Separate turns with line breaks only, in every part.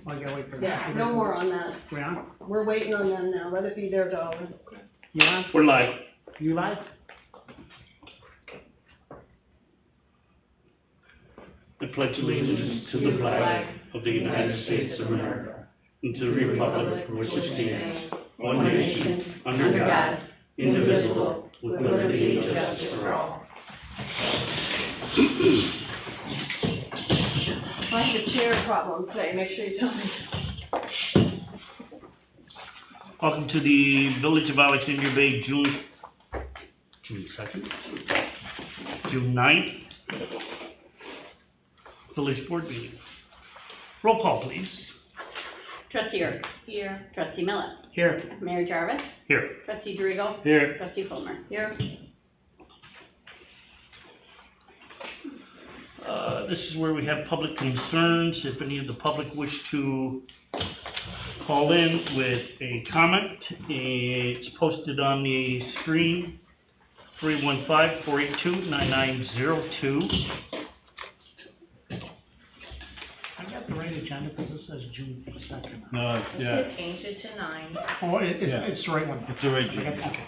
I gotta wait for
Yeah,
that.
no more on that.
We on?
We're waiting on them now. Let it be their dollar.
You on?
We're live.
You live?
I pledge allegiance to the flag of the United States of America and to the republic for which it stands, one nation, under God, indivisible, with liberty and justice for all.
I have a chair problem today. Make sure you tell me.
Welcome to the Village of Alexandria Bay, June 2nd, June 9th, Village Board meeting. Roll call, please.
Trustee Erg. Here. Trustee Millet.
Here.
Mayor Jarvis.
Here.
Trustee Dorigo.
Here.
Trustee Fulmer. Here.
This is where we have public concerns. If any of the public wish to call in with a comment, it's posted on the screen, 315-482-9902.
I got the right agenda because this says June 2nd.
No, yeah,
Change it to 9.
Oh,
Yeah.
it's the right one.
it's the right
I got-
agenda.
Okay.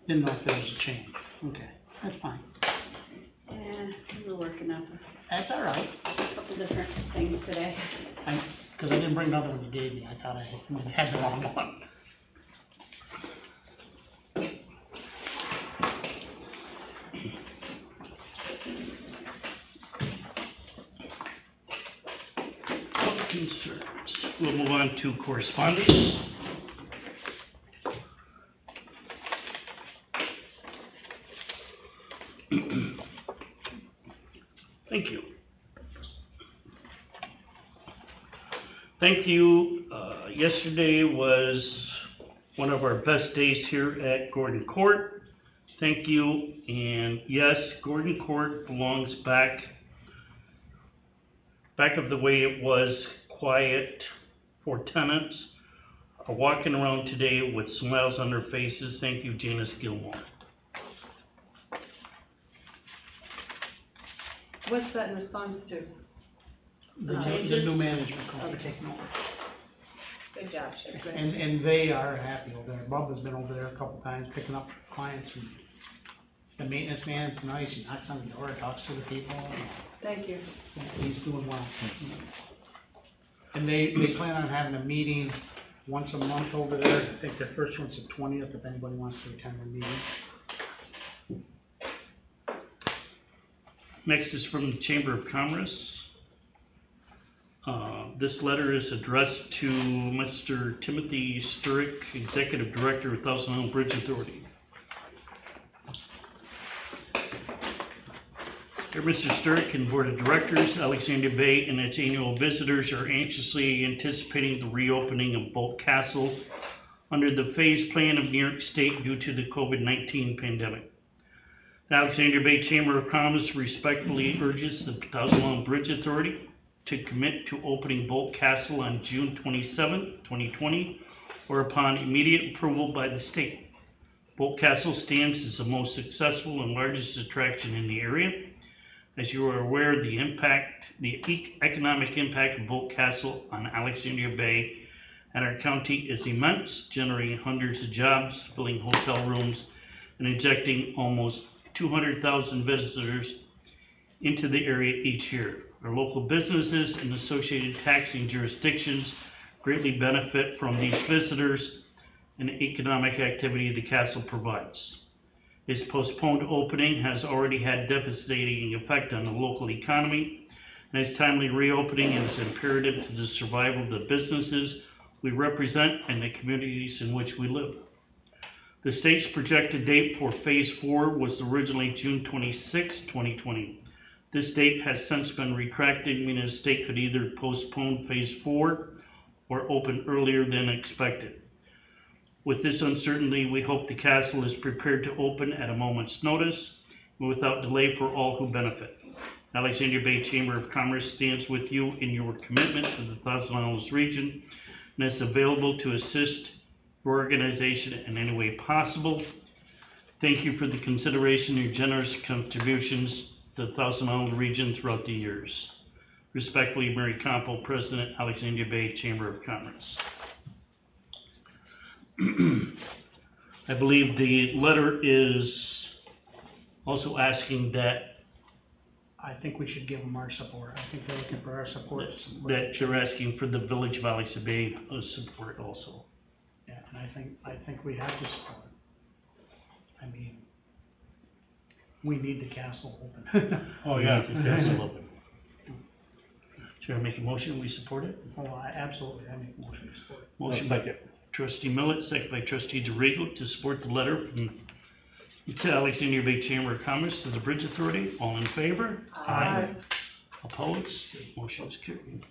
Didn't know if there was a change. Okay, that's fine.
Yeah, we're working up
That's all right.
a couple different things today.
Because I didn't bring another one you gave me. I thought I had the wrong one.
Public concerns. We'll move on to correspondence. Thank you. Thank you. Yesterday was one of our best days here at Gordon Court. Thank you. And yes, Gordon Court belongs back of the way it was, quiet for tenants, are walking around today with smiles on their faces. Thank you, Janice Gilmore.
What's that in response to?
The new management company taking over.
Good job, Chip.
And they are happy over there. Bob has been over there a couple times picking up clients, and the maintenance man's nice. He knocks on the door, talks to the people.
Thank you.
He's doing well. And they plan on having a meeting once a month over there. I think their first one's the 20th, if anybody wants to attend the meeting.
Next is from the Chamber of Commerce. This letter is addressed to Mr. Timothy Sturrick, Executive Director of Thousand Island Bridge Authority. Dear Mr. Sturrick and Board of Directors, Alexandria Bay and its annual visitors are anxiously anticipating the reopening of Bolt Castle under the phased plan of New York State due to the COVID-19 pandemic. The Alexandria Bay Chamber of Commerce respectfully urges the Thousand Island Bridge Authority to commit to opening Bolt Castle on June 27, 2020, or upon immediate approval by the state. Bolt Castle stands as the most successful and largest attraction in the area. As you are aware, the economic impact of Bolt Castle on Alexandria Bay and our county is immense, generating hundreds of jobs, filling hotel rooms, and injecting almost 200,000 visitors into the area each year. Our local businesses and associated taxing jurisdictions greatly benefit from these visitors and the economic activity the castle provides. Its postponed opening has already had devastating effect on the local economy, and its timely reopening is imperative to the survival of the businesses we represent and the communities in which we live. The state's projected date for Phase 4 was originally June 26, 2020. This date has since been retracted, meaning the state could either postpone Phase 4 or open earlier than expected. With this uncertainty, we hope the castle is prepared to open at a moment's notice and without delay for all who benefit. Alexandria Bay Chamber of Commerce stands with you in your commitment to the Thousand Islands region and is available to assist your organization in any way possible. Thank you for the consideration and your generous contributions to the Thousand Island region throughout the years. Respectfully, Mary Compo, President, Alexandria Bay Chamber of Commerce. I believe the letter is also asking that
I think we should give them our support. I think they're looking for our support.
that you're asking for the Village of Alexandria Bay support also.
Yeah, and I think we have to support it. I mean, we need the castle open.
Oh, yeah, the castle open. Should I make a motion, we support it?
Oh, absolutely, I make a motion to support it.
Motion by trustee Millet, second by trustee DeRigo to support the letter from the Alexandria Bay Chamber of Commerce to the Bridge Authority. All in favor?
Aye.
Opposed? Motion is carried.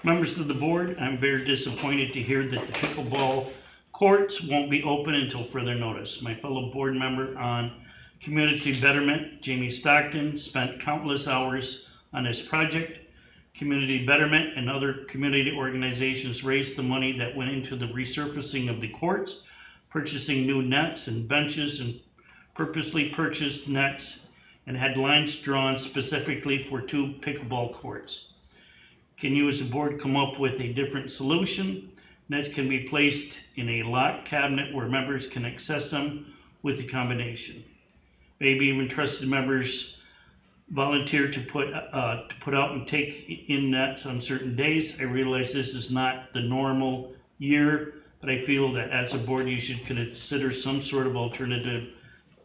Members of the board, I'm very disappointed to hear that the pickleball courts won't be open until further notice. My fellow board member on community betterment, Jamie Stockton, spent countless hours on this project. Community betterment and other community organizations raised the money that went into the resurfacing of the courts, purchasing new nets and benches, and purposely purchased nets and had lines drawn specifically for 2 pickleball courts. Can you as a board come up with a different solution? Nets can be placed in a locked cabinet where members can access them with a combination. Maybe even trusted members volunteer to put out and take in nets on certain days. I realize this is not the normal year, but I feel that as a board you should consider some sort of alternative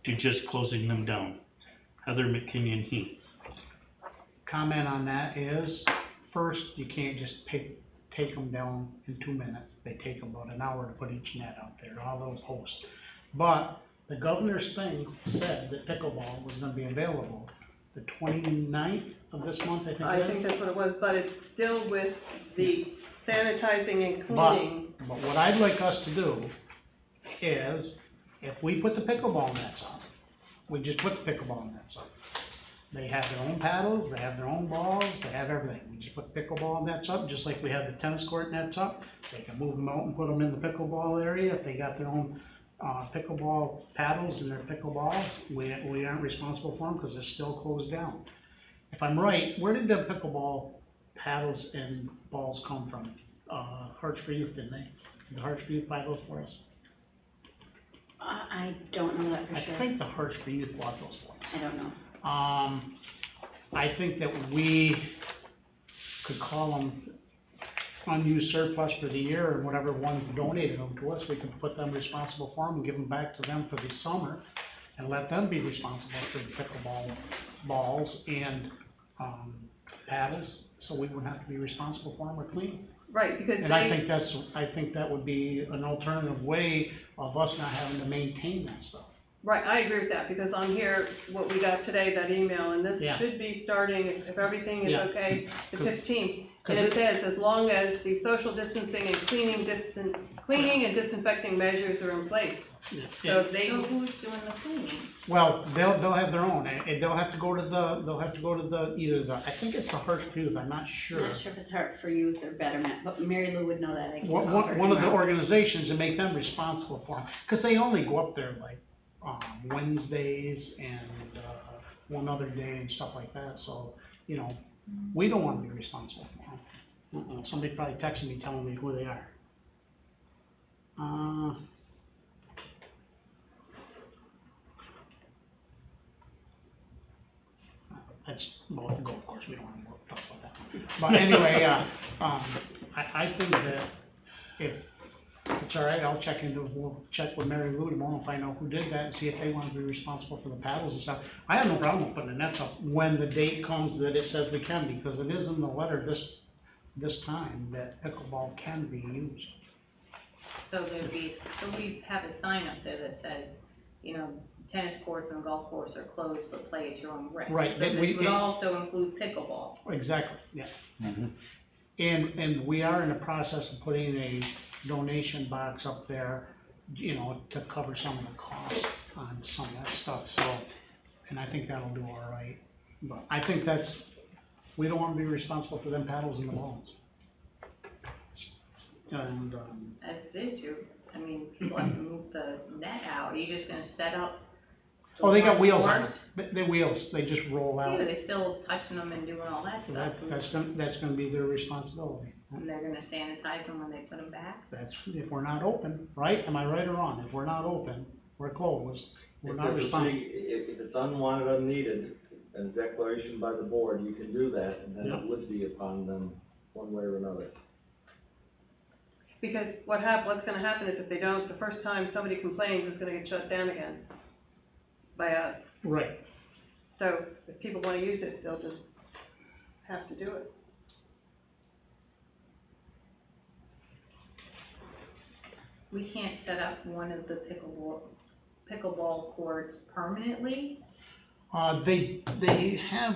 to just closing them down. Heather McKinnon Heath.
Comment on that is, first, you can't just take them down in 2 minutes. They take about an hour to put each net out there, all those posts. But the governor's thing said that pickleball was gonna be available the 29th of this month, I think.
I think that's what it was, but it's still with the sanitizing and cleaning.
But what I'd like us to do is, if we put the pickleball nets up, we just put the pickleball nets up. They have their own paddles, they have their own balls, they have everything. We just put pickleball nets up, just like we have the tennis court nets up. They can move them out and put them in the pickleball area. If they got their own pickleball paddles and their pickleballs, we aren't responsible for them because they're still closed down. If I'm right, where did the pickleball paddles and balls come from? Hearts for Youth, didn't they? Did the Hearts for Youth buy those for us?
I don't know that for sure.
I think the Hearts for Youth bought those for us.
I don't know.
I think that we could call them unused surplus for the year, and whatever one donated them to us, we could put them responsible for them and give them back to them for the summer, and let them be responsible for the pickleball balls and, paddles, so we wouldn't have to be responsible for them or clean them.
Right, because
And I think that would be an alternative way of us not having to maintain that stuff.
right, I agree with that, because on here, what we got today, that email, and this
Yeah.
should be starting, if everything is
Yeah.
okay, the 15th.
'Cause
And it says, as long as the social distancing and cleaning and disinfecting measures are in place. So they,
So who's doing the cleaning?
Well, they'll have their own, and they'll have to go to either the, I think it's the Hearts for Youth, I'm not
I'm
sure.
not sure if it's Heart for Youth or Betterment, but Mary Lou would know that. I can call her
One of the
tomorrow.
organizations, and make them responsible for them, because they only go up there like, Wednesdays and, one other day and stuff like that, so, you know, we don't wanna be responsible for them. Somebody probably texted me telling me who they are. That's, well, the golf course, we don't wanna talk about that. But anyway, I think that if it's all right, we'll check with Mary Lou tomorrow and find out who did that and see if they wanna be responsible for the paddles and stuff. I have no problem with putting the nets up when the date comes that it says we can, because it is in the letter this time that pickleball can be used.
So we have a sign up there that says, you know, tennis courts and golf courts are closed, but play at your own risk.
Right,
So
that
this
we-
would also include pickleball.
Exactly, yeah. And we are in the process of putting a donation box up there, you know, to cover some of the costs on some of that stuff, so, and I think that'll do all right. But I think we don't wanna be responsible for them paddles and the balls. And,
As it is, you're I mean, people have to move the net out, are you just gonna set up? the
Oh, they got
warm
wheels on
courts?
it, they wheels, they just roll
Yeah,
out.
but they're still touching them and doing all that
So
stuff,
that's gonna be their responsibility.
and they're gonna sanitize them when they put them back?
That's, if we're not open, right? Am I right or wrong? If we're not open, we're closed, we're not responsible.
If it's unwanted, unneeded, and declaration by the board, you can do that, and then
Yep.
it would be upon them, one way or another.
Because what's gonna happen is if they don't, the first time somebody complains, it's gonna get shut down again by us.
Right.
So if people wanna use it, they'll just have to do it.
We can't set up one of the pickleball courts permanently?
They have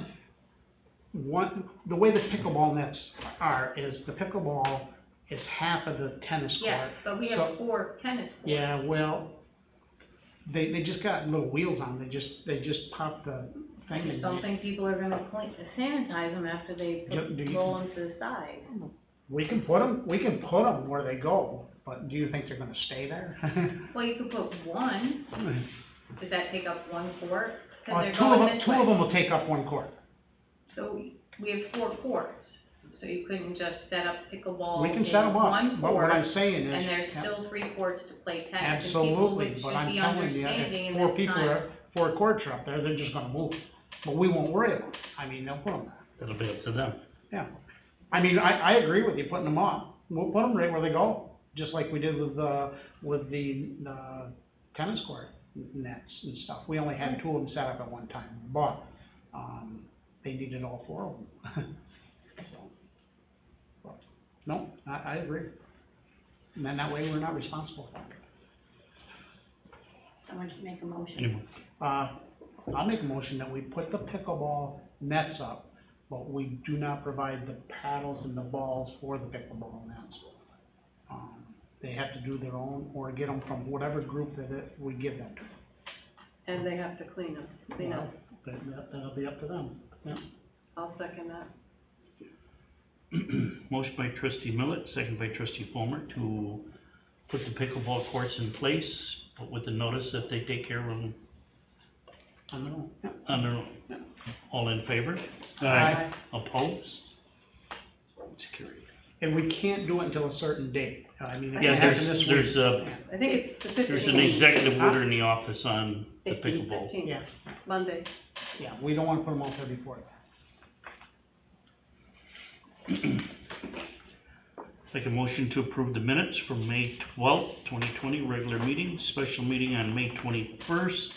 one, the way the pickleball nets are, is the pickleball is half of the tennis court.
Yes, but we have
So-
4 tennis courts.
Yeah, well, they just got little wheels on, they just pop the
I
thing
just
in.
don't think people are gonna sanitize them after they
Yep, do you-
roll them to the side.
We can put them where they go, but do you think they're gonna stay there?
Well, you could put one, does that take up 1 court? 'Cause they're
Two
going
of
this
them, two
way.
of them will take up 1 court.
So we have 4 courts, so you couldn't just set up pickleball
We can
in
set them up,
one
but what
court,
I'm saying is.
and there's
yeah,
still 3 courts to play tennis. And people
Absolutely,
should
but I'm
be
telling you,
understanding
if
in
4
this
people
time.
are, 4 courts are up there, they're just gonna move. But we won't worry about it, I mean, they'll put them there,
That'll be up to them.
yeah. I mean, I agree with you putting them up, we'll put them right where they go, just like we did with the tennis court nets and stuff. We only had 2 of them set up at one time, but, they needed all 4 of them. So, but, no, I agree. And then that way we're not responsible for it.
Someone should make a motion.
Anyone?
I'll make a motion that we put the pickleball nets up, but we do not provide the paddles and the balls for the pickleball nets. They have to do their own, or get them from whatever group we give them to.
And they have to clean up.
Well, that'll be up to them, yeah.
I'll second that.
Motion by trustee Millet, second by trustee Fulmer, to put the pickleball courts in place, but with the notice that they take care of them
On their own, yeah.
on their own. All in favor?
Aye.
Opposed? It's carried.
And we can't do it until a certain date, I mean, it
Yeah,
can happen this week.
there's
I think it's the 15th.
there's an executive order in the office on the pickleball.
15th,
Yeah,
Monday.
yeah, we don't wanna put them out there before that.
Take a motion to approve the minutes from May 12th, 2020, regular meeting, special meeting on May 21st,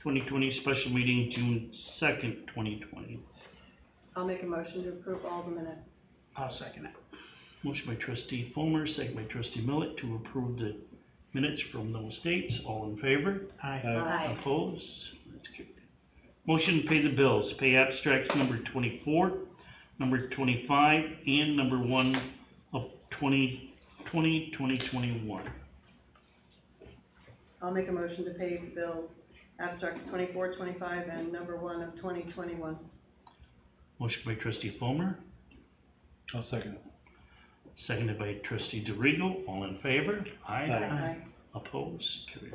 2020, special meeting June 2nd, 2020.
I'll make a motion to approve all the minutes.
I'll second it.
Motion by trustee Fulmer, second by trustee Millet, to approve the minutes from those dates. All in favor?
Aye.
Aye.
Opposed? That's carried. Motion to pay the bills. Pay abstracts number 24, number 25, and number 1 of 2020, 2021.
I'll make a motion to pay the bills, abstracts 24, 25, and number 1 of 2021.
Motion by trustee Fulmer,
I'll second it.
seconded by trustee DeRigo. All in favor?
Aye.
Opposed? Carried.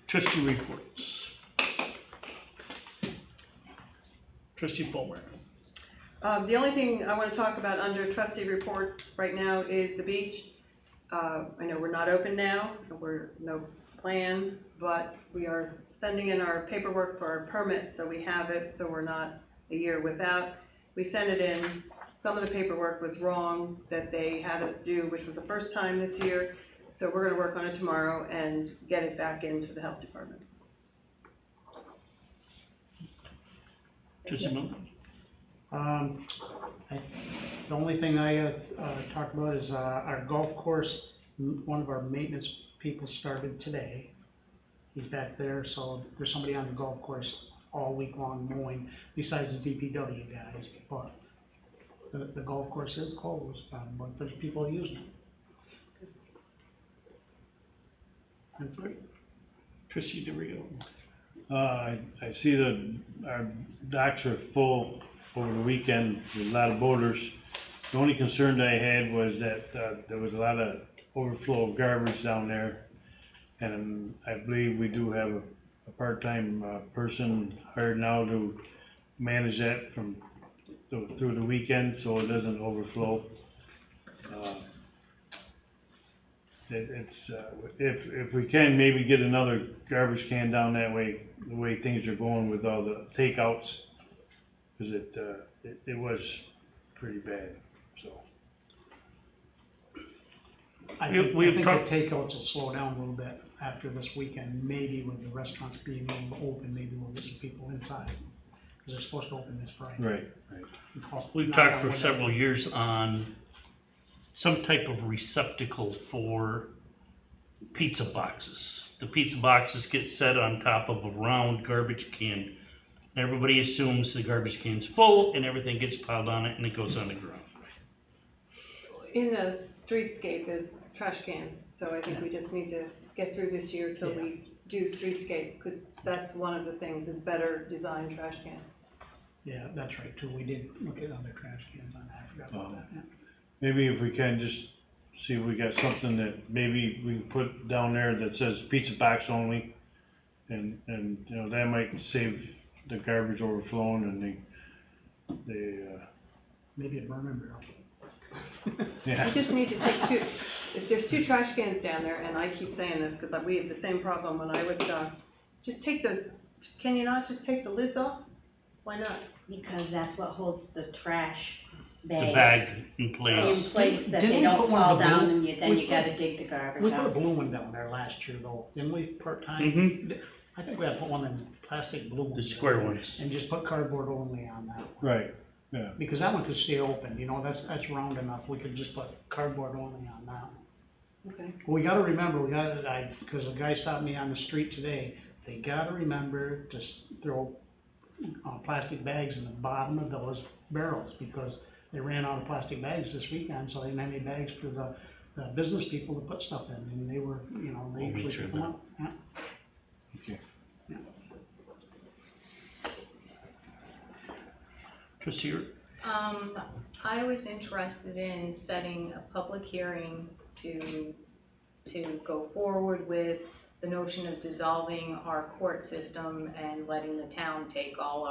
Trustee reports. Trustee Fulmer.
The only thing I want to talk about under trustee reports right now is the beach. I know we're not open now, we're no plan, but we are sending in our paperwork for our permit, so we have it, so we're not a year without. We sent it in, some of the paperwork was wrong that they had us do, which was the first time this year, so we're gonna work on it tomorrow and get it back into the health department.
Trustee Millet.
The only thing I, talked about is, our golf course, one of our maintenance people started today. He's back there, so there's somebody on the golf course all week long mowing, besides the DPW guys, but the golf course is closed, but there's people using it. That's it.
Trustee DeRigo.
I see our docks are full over the weekend with a lot of boaters. The only concern that I had was that, there was a lot of overflow of garbage down there. And I believe we do have a part-time, person hired now to manage that through the weekend, so it doesn't overflow. If we can, maybe get another garbage can down that way, the way things are going with all the takeouts, cause it was pretty bad, so.
I
We-
think,
we've
I think
talked-
the takeouts will slow down a little bit after this weekend, maybe with the restaurants being able to open, maybe we'll get some people inside. Cause they're supposed to open this Friday.
Right.
We've
Knock
talked
on
for
wood.
several years on some type of receptacle for pizza boxes. The pizza boxes get set on top of a round garbage can. Everybody assumes the garbage can's full and everything gets piled on it and it goes on the ground.
In the streetscape is trash cans, so I think we just need to get through this year till we do streetscape, because that's one of the things, is better designed trash cans.
Yeah, that's right too, we did look at other trash cans on that, I forgot about that, yeah.
Maybe if we can just see if we got something that maybe we can put down there that says pizza box only. And, you know, that might save the garbage overflowing and
Maybe a burner barrel.
yeah.
We just need to take two, if there's two trash cans down there, and I keep saying this, because we have the same problem when I was, just take the, can you not just take the lids off? Why not?
Because that's what holds the trash
The
bag
bag in place.
in place, that
Didn't
they
we
don't
put one of
fall
the
down
blue-
and then
we
you
put-
gotta dig the garbage
We put a
out.
blue one down there last year though, didn't we, part-time?
Mhm.
I think we had to put one of them plastic blue ones.
The square ones.
And just put cardboard only on that one.
Right, yeah.
Because that one could stay open, you know, that's round enough, we could just put cardboard only on that one.
Okay.
We gotta remember, because a guy stopped me on the street today, they gotta remember to throw, plastic bags in the bottom of those barrels, because they ran out of plastic bags this weekend, so they didn't have any bags for the business people to put stuff in, and they were, you know, they
We'll make
usually
sure
pick them
of
up, yeah.
Okay.
Trustee Yurt?
I was interested in setting a public hearing to go forward with the notion of dissolving our court system and letting the town take all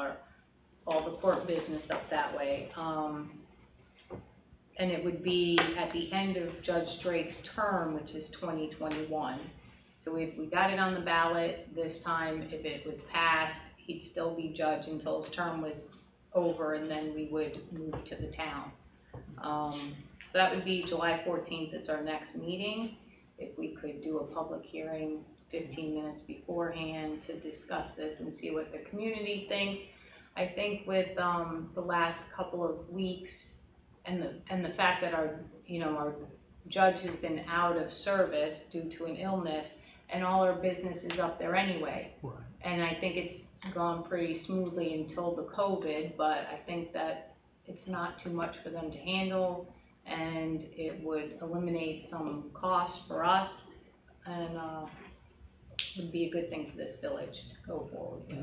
the court business up that way. And it would be at the end of Judge Drake's term, which is 2021. So if we got it on the ballot this time, if it was passed, he'd still be judge until his term was over, and then we would move to the town. So that would be July 14th, it's our next meeting. If we could do a public hearing 15 minutes beforehand to discuss this and see what the community thinks. I think with, the last couple of weeks and the fact that our judge has been out of service due to an illness, and all our business is up there anyway.
Right.
And I think it's gone pretty smoothly until the COVID, but I think that it's not too much for them to handle, and it would eliminate some costs for us, and, would be a good thing for this village to go forward with.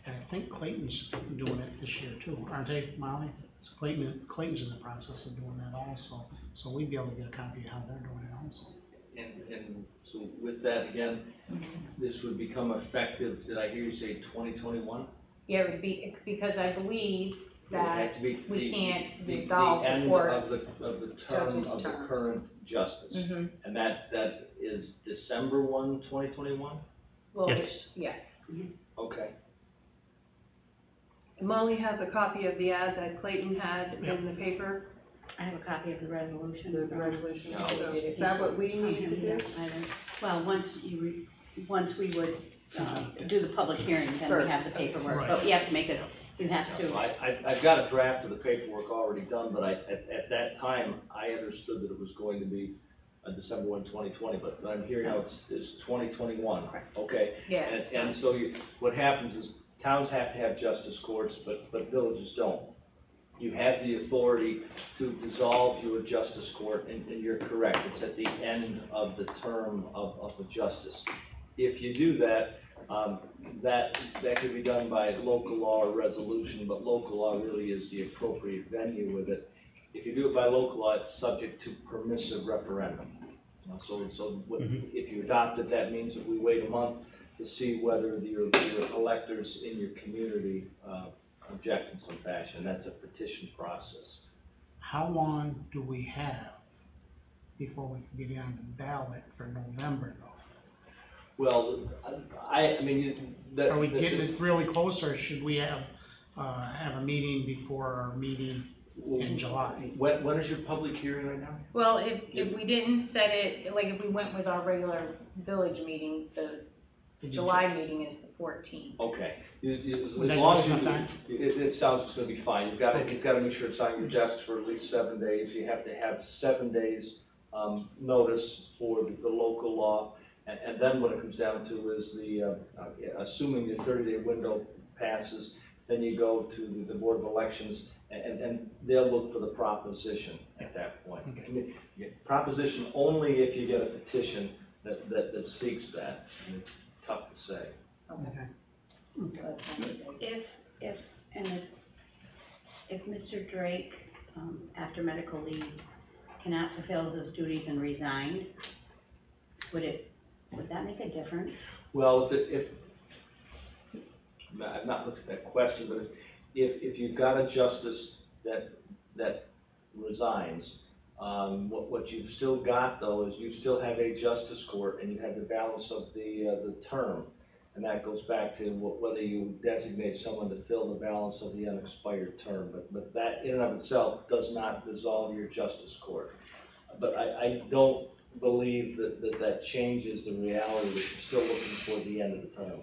And I think Clayton's doing it this year too, aren't they, Molly? Clayton's in the process of doing that also, so we'd be able to get a copy of how they're doing it also.
And so with that, again, this would become effective, did I hear you say 2021?
Yeah, it would be, it's because I believe that
It had to be
we can't
the
dissolve the
end
court.
of the term
Judge's
of the
term.
current justice.
Mhm.
And that is December 1, 2021?
Well,
Yes.
yes.
Okay.
Molly has a copy of the ad that Clayton had in the paper,
I have a copy of the resolution.
the resolution,
No.
so is that what we need to do?
Well, once we would, do the public hearing, then we have the paperwork,
Right.
but we have to make it, we have
So
to.
I've got a draft of the paperwork already done, but at that time, I understood that it was going to be December 1, 2020, but I'm hearing now it's 2021.
Correct.
Okay?
Yeah.
And so what happens is towns have to have justice courts, but villages don't. You have the authority to dissolve your justice court, and you're correct, it's at the end of the term of the justice. If you do that, that could be done by local law or resolution, but local law really is the appropriate venue with it. If you do it by local law, it's subject to permissive referendum. If you adopt it, that means that we wait a month to see whether your electors in your community, object in some fashion. That's a petition process.
How long do we have before we can get on the ballot for November though?
Well, I mean, that.
Are we getting it really close, or should we have a meeting before our meeting in July?
When is your public hearing right now?
Well, if we didn't set it, like if we went with our regular village meeting, the July meeting is the 14th.
Okay.
Would
As
that
long
give us
as
enough time?
it sounds it's gonna be fine. You've gotta make sure it's on your desk for at least 7 days. You have to have 7 days, notice for the local law. And then what it comes down to is assuming the 30-day window passes, then you go to the Board of Elections, and they'll look for the proposition at that point.
Okay.
I mean, proposition only if you get a petition that seeks that. And it's tough to say.
Okay.
If Mr. Drake, after medical leave, cannot fulfill his duties and resigned, would that make a difference?
Well, I've not looked at that question, but if you've got a justice that resigns, what you've still got though is you still have a justice court and you have the balance of the term. And that goes back to whether you designate someone to fill the balance of the unexpired term. But that in and of itself does not dissolve your justice court. But I don't believe that changes the reality that you're still looking for the end of the term.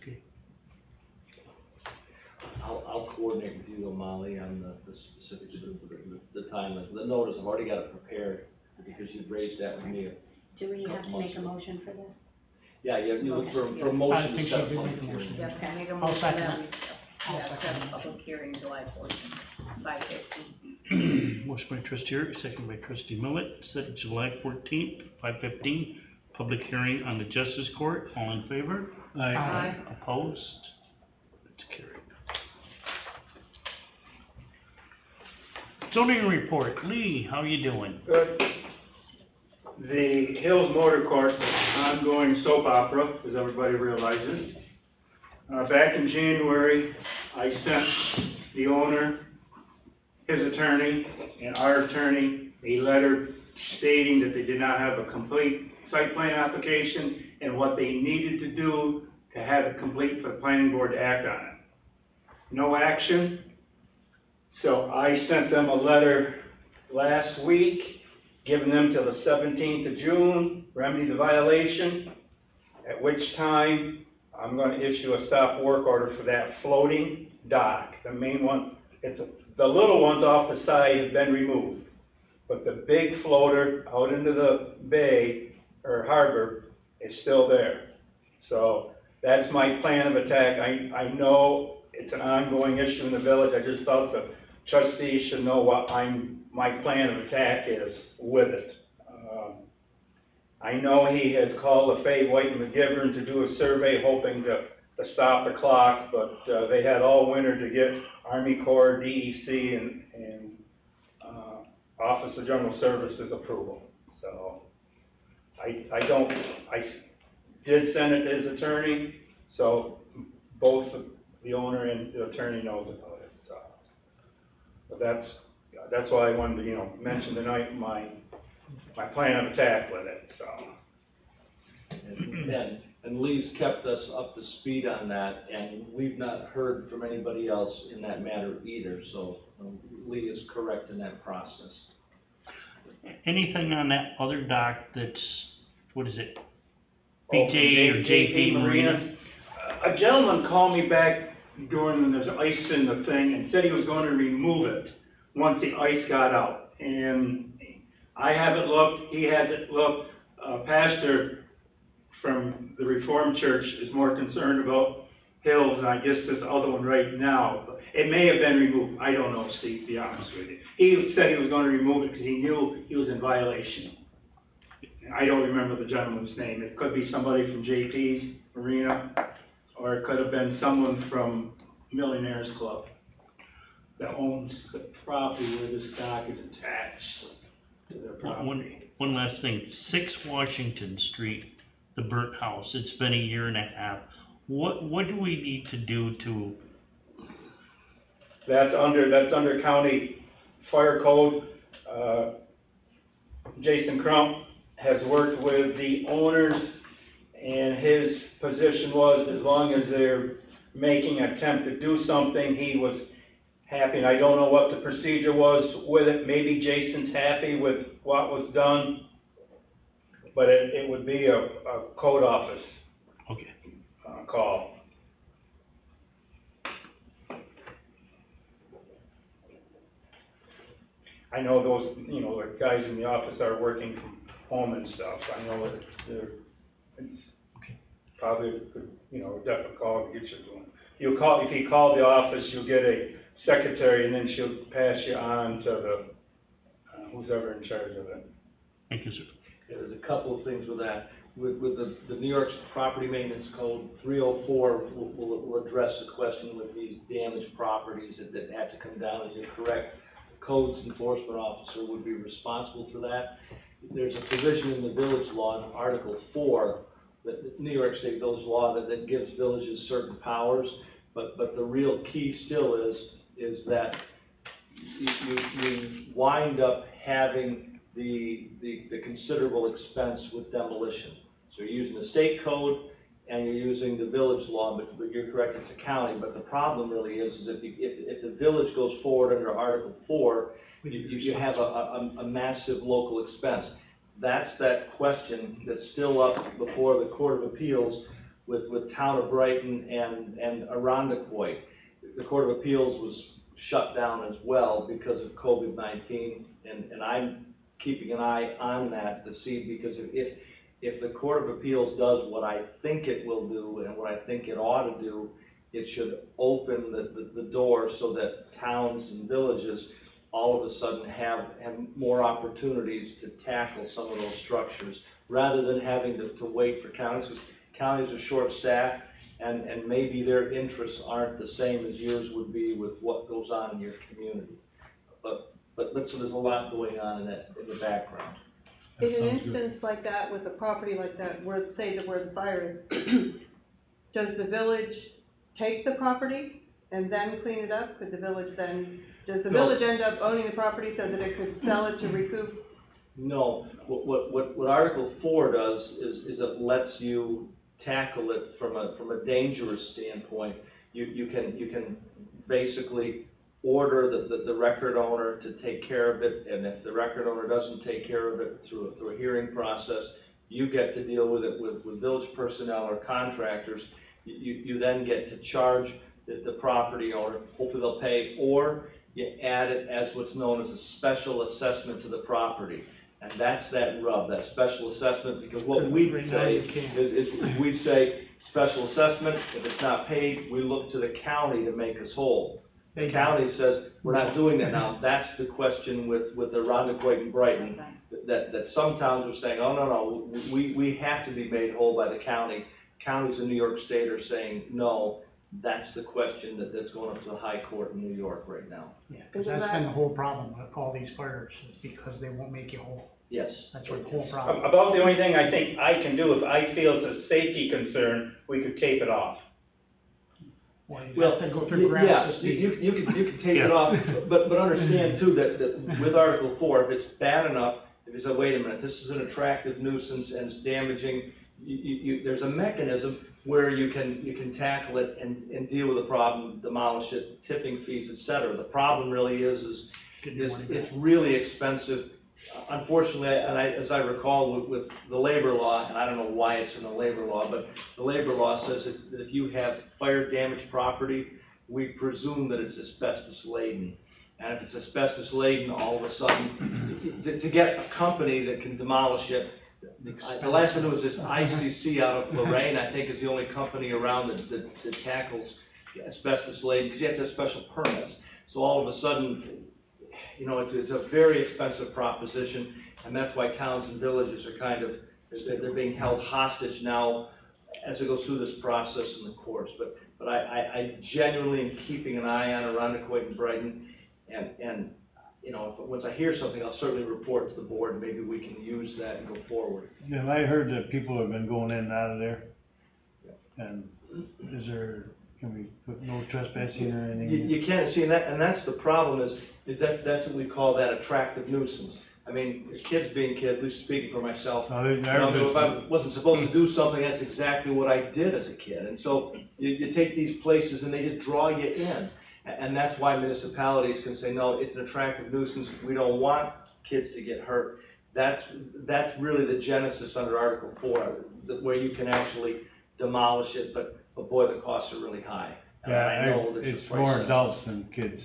Okay.
I'll coordinate with you, Molly, on the specifics of the time, the notice. I've already got it prepared because you've raised that with me.
Do we have to make a motion for this?
Yeah, you look for a
I
motion
think
to set
she
a
did
public
make a
hearing.
motion.
Yes,
Okay.
make a
I'll
motion
second
that
it.
we,
I'll
set
second
a
it.
public hearing July 14th, 5:15.
Motion by trustee Eric, second by trustee Millet, set July 14th, 5:15, public hearing on the Justice Court. All in favor?
Aye.
Opposed? It's carried. Zoning report. Lee, how you doing?
Good. The Hills Motor Court, ongoing soap opera, as everybody realizes. Back in January, I sent the owner, his attorney, and our attorney a letter stating that they did not have a complete site plan application and what they needed to do to have it complete for the planning board to act on it. No action. So I sent them a letter last week, giving them till the 17th of June, remedy the violation, at which time I'm going to issue a stop work order for that floating dock. The main one, the little ones off the side have been removed, but the big floater out into the bay or harbor is still there. So that's my plan of attack. I know it's an ongoing issue in the village. I just thought the trustees should know what my plan of attack is with it. I know he has called LaFave, White, and McGivern to do a survey hoping to stop the clock, but they had all winter to get Army Corps, DEC, and Office of General Services approval. So I did send it to his attorney, so both the owner and the attorney knows about it. So, but that's why I wanted to, mention tonight my plan of attack with it, so.
And Lee's kept us up to speed on that, and we've not heard from anybody else in that matter either, so Lee is correct in that process.
Anything on that other dock that's, what is it?
Oh,
BJ or JP Marina?
A gentleman called me back during when there's ice in the thing and said he was going to remove it once the ice got out. And I haven't looked, he hasn't looked. Pastor from the Reformed Church is more concerned about Hills, and I guess this other one right now. It may have been removed. I don't know, Steve, to be honest with you. He said he was going to remove it because he knew he was in violation. And I don't remember the gentleman's name. It could be somebody from JP's Marina, or it could have been someone from Millionaires Club. that owns the property where this dock is attached to their property.
One last thing, 6 Washington Street, the burnt house, it's been a year and a half. What do we need to do to,
That's under county fire code. Jason Crump has worked with the owners, and his position was, as long as they're making an attempt to do something, he was happy. And I don't know what the procedure was with it. Maybe Jason's happy with what was done, but it would be a code office
okay,
call. I know those, the guys in the office are working from home and stuff. I know that it's probably, a definite call to get you going. If you call the office, you'll get a secretary, and then she'll pass you on to the, who's ever in charge of it.
thank you, sir.
Yeah, there's a couple of things with that. With the New York Property Maintenance Code 304 will address the question with these damaged properties that have to come down, and you're correct. The codes enforcement officer would be responsible for that. There's a provision in the village law in Article 4, the New York State Village Law, that gives villages certain powers, but the real key still is that you wind up having the considerable expense with demolition. So you're using the state code and you're using the village law, but you're correct, it's a county. But the problem really is if the village goes forward under Article 4, you have a massive local expense. That's that question that's still up before the Court of Appeals with Town of Brighton and Arundecoit. The Court of Appeals was shut down as well because of COVID-19, and I'm keeping an eye on that to see, because if the Court of Appeals does what I think it will do and what I think it ought to do, it should open the door so that towns and villages all of a sudden have more opportunities to tackle some of those structures, rather than having to wait for counties, because counties are short-staffed, and maybe their interests aren't the same as yours would be with what goes on in your community. But so there's a lot going on in the background.
In an instance like that, with a property like that, where the fire is, does the village take the property and then clean it up? Does the village end up owning the property so that it could sell it to recoup?
No, what Article 4 does is it lets you tackle it from a dangerous standpoint. You can basically order the record owner to take care of it, and if the record owner doesn't take care of it through a hearing process, you get to deal with it with village personnel or contractors. You then get to charge the property owner. Hopefully they'll pay, or you add it as what's known as a special assessment to the property. And that's that rub, that special assessment, because what we'd say is we'd say special assessment, if it's not paid, we look to the county to make us whole. The county says, we're not doing that now. That's the question with the Arundecoit and Brighton, that some towns are saying, oh, no, we have to be made whole by the county. Counties in New York State are saying, no. That's the question that's going up to the High Court in New York right now.
Yeah, because that's been the whole problem with all these fires, is because they won't make you whole.
Yes.
That's what the whole problem.
About the only thing I think I can do, if I feel it's a safety concern, we could tape it off.
Well, you have to go through ground
yeah,
system.
you can take it off, but understand too that with Article 4, if it's bad enough, if you say, wait a minute, this is an attractive nuisance and it's damaging, there's a mechanism where you can tackle it and deal with the problem, demolish it, tipping fees, et cetera. The problem really is it's really expensive. Unfortunately, as I recall with the labor law, and I don't know why it's in the labor law, but the labor law says that if you have fire damaged property, we presume that it's asbestos laden. And if it's asbestos laden, all of a sudden, to get a company that can demolish it, the last one was this ICC out of Lorraine, I think, is the only company around that tackles asbestos laden, because you have to have special permits. So all of a sudden, it's a very expensive proposition, and that's why towns and villages are they're being held hostage now as it goes through this process in the courts. But I genuinely am keeping an eye on Arundecoit and Brighton, and, you know, once I hear something, I'll certainly report to the board, and maybe we can use that and go forward.
Yeah, I heard that people have been going in and out of there. And can we put no trespassing or anything?
You can't see, and that's the problem is that's what we call that attractive nuisance. I mean, kids being kids, at least speaking for myself,
No,
you know, if I wasn't supposed to do something, that's exactly what I did as a kid. And so you take these places and they just draw you in. And that's why municipalities can say, no, it's an attractive nuisance, we don't want kids to get hurt. That's really the genesis under Article 4, where you can actually demolish it, but boy, the costs are really high. And I know that
It's
the
more
prices-
adults than kids.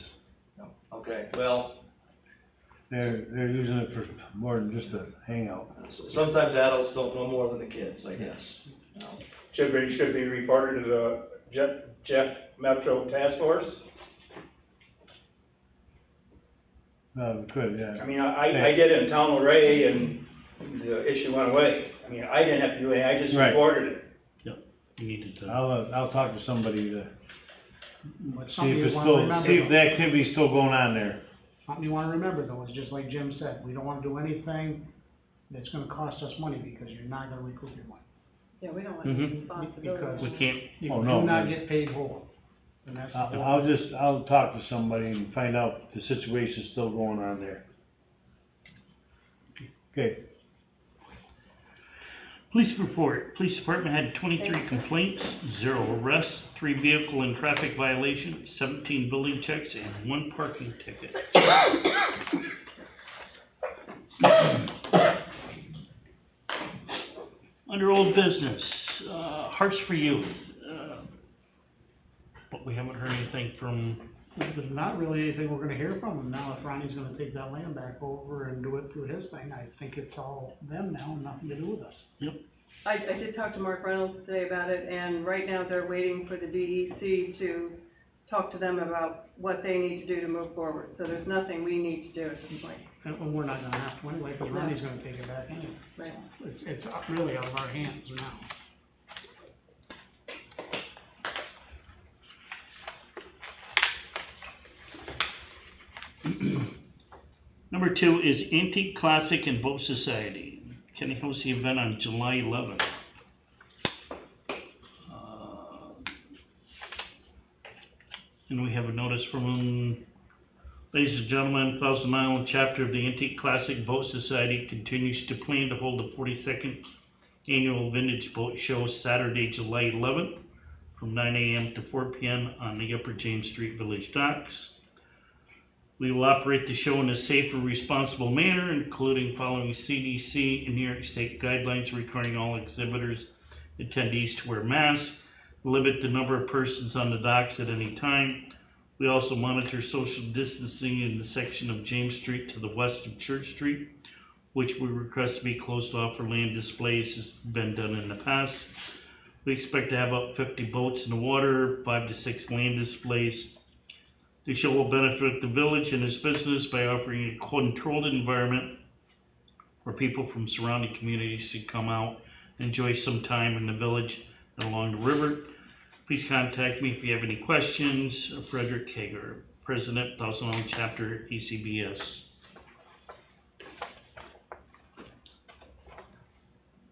Okay, well,
They're using it for more than just a hangout.
sometimes adults don't know more than the kids, I guess. You know.
Should be reported to the Jeff Metro Task Force.
We could, yeah.
I mean, I did it in town of Ray, and the issue went away. I mean, I didn't have to do anything, I just
Right.
reported it.
You need to,
I'll talk to somebody to
But
see
something
if
you
it's
wanna
still,
remember,
see if the
though,
activity's still going on there.
something you wanna remember though, is just like Jim said, we don't wanna do anything that's gonna cost us money, because you're not gonna recoup your money.
Yeah, we don't want
Mhm.
responsibility.
we can't,
You
Oh,
do
no,
not
man.
get paid whole. And that's the whole-
I'll talk to somebody and find out if the situation's still going on there. Okay,
police report, police department had 23 complaints, 0 arrests, 3 vehicle and traffic violations, 17 building checks, and 1 parking ticket. Under old business, Hearts for Youth, but we haven't heard anything from,
There's not really anything we're gonna hear from them now, if Ronnie's gonna take that land back over and do it through his thing. I think it's all them now, nothing to do with us.
I did talk to Mark Reynolds today about it, and right now they're waiting for the DEC to talk to them about what they need to do to move forward. So there's nothing we need to do at this point.
And we're not gonna have to anyway, because Ronnie's gonna take it back anyway.
Right.
It's really out of our hands now.
Number 2 is Antique Classic and Boat Society. Kenny hosts the event on July 11th. And we have a notice from, ladies and gentlemen, Thousand Island chapter of the Antique Classic Boat Society continues to plan to hold the 42nd annual Vintage Boat Show Saturday, July 11th, from 9 a.m. to 4 p.m. on the Upper James Street Village Docks. We will operate the show in a safe and responsible manner, including following CDC and New York State guidelines requiring all exhibitors, attendees to wear masks, limit the number of persons on the docks at any time. We also monitor social distancing in the section of James Street to the west of Church Street, which we request to be closed off for land displays as been done in the past. We expect to have up 50 boats in the water, 5 to 6 land displays. The show will benefit the village and its business by offering a controlled environment where people from surrounding communities can come out and enjoy some time in the village and along the river. Please contact me if you have any questions. Frederick Hager, President, Thousand Island Chapter, ECBS.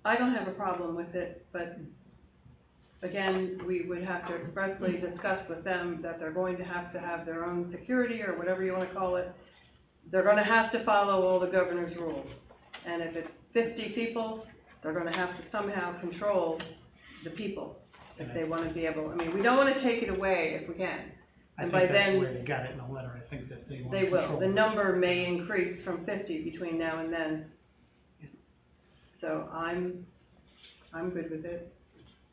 I don't have a problem with it, but again, we would have to expressly discuss with them that they're going to have their own security, or whatever you wanna call it. They're gonna have to follow all the governor's rules. And if it's 50 people, they're gonna have to somehow control the people, if they wanna be able, I mean, we don't wanna take it away if we can.
I
And
think
by
that's
then,
the way they got it in the letter, I think that they want to
they will.
control
The
it.
number may increase from 50 between now and then. So I'm good with it.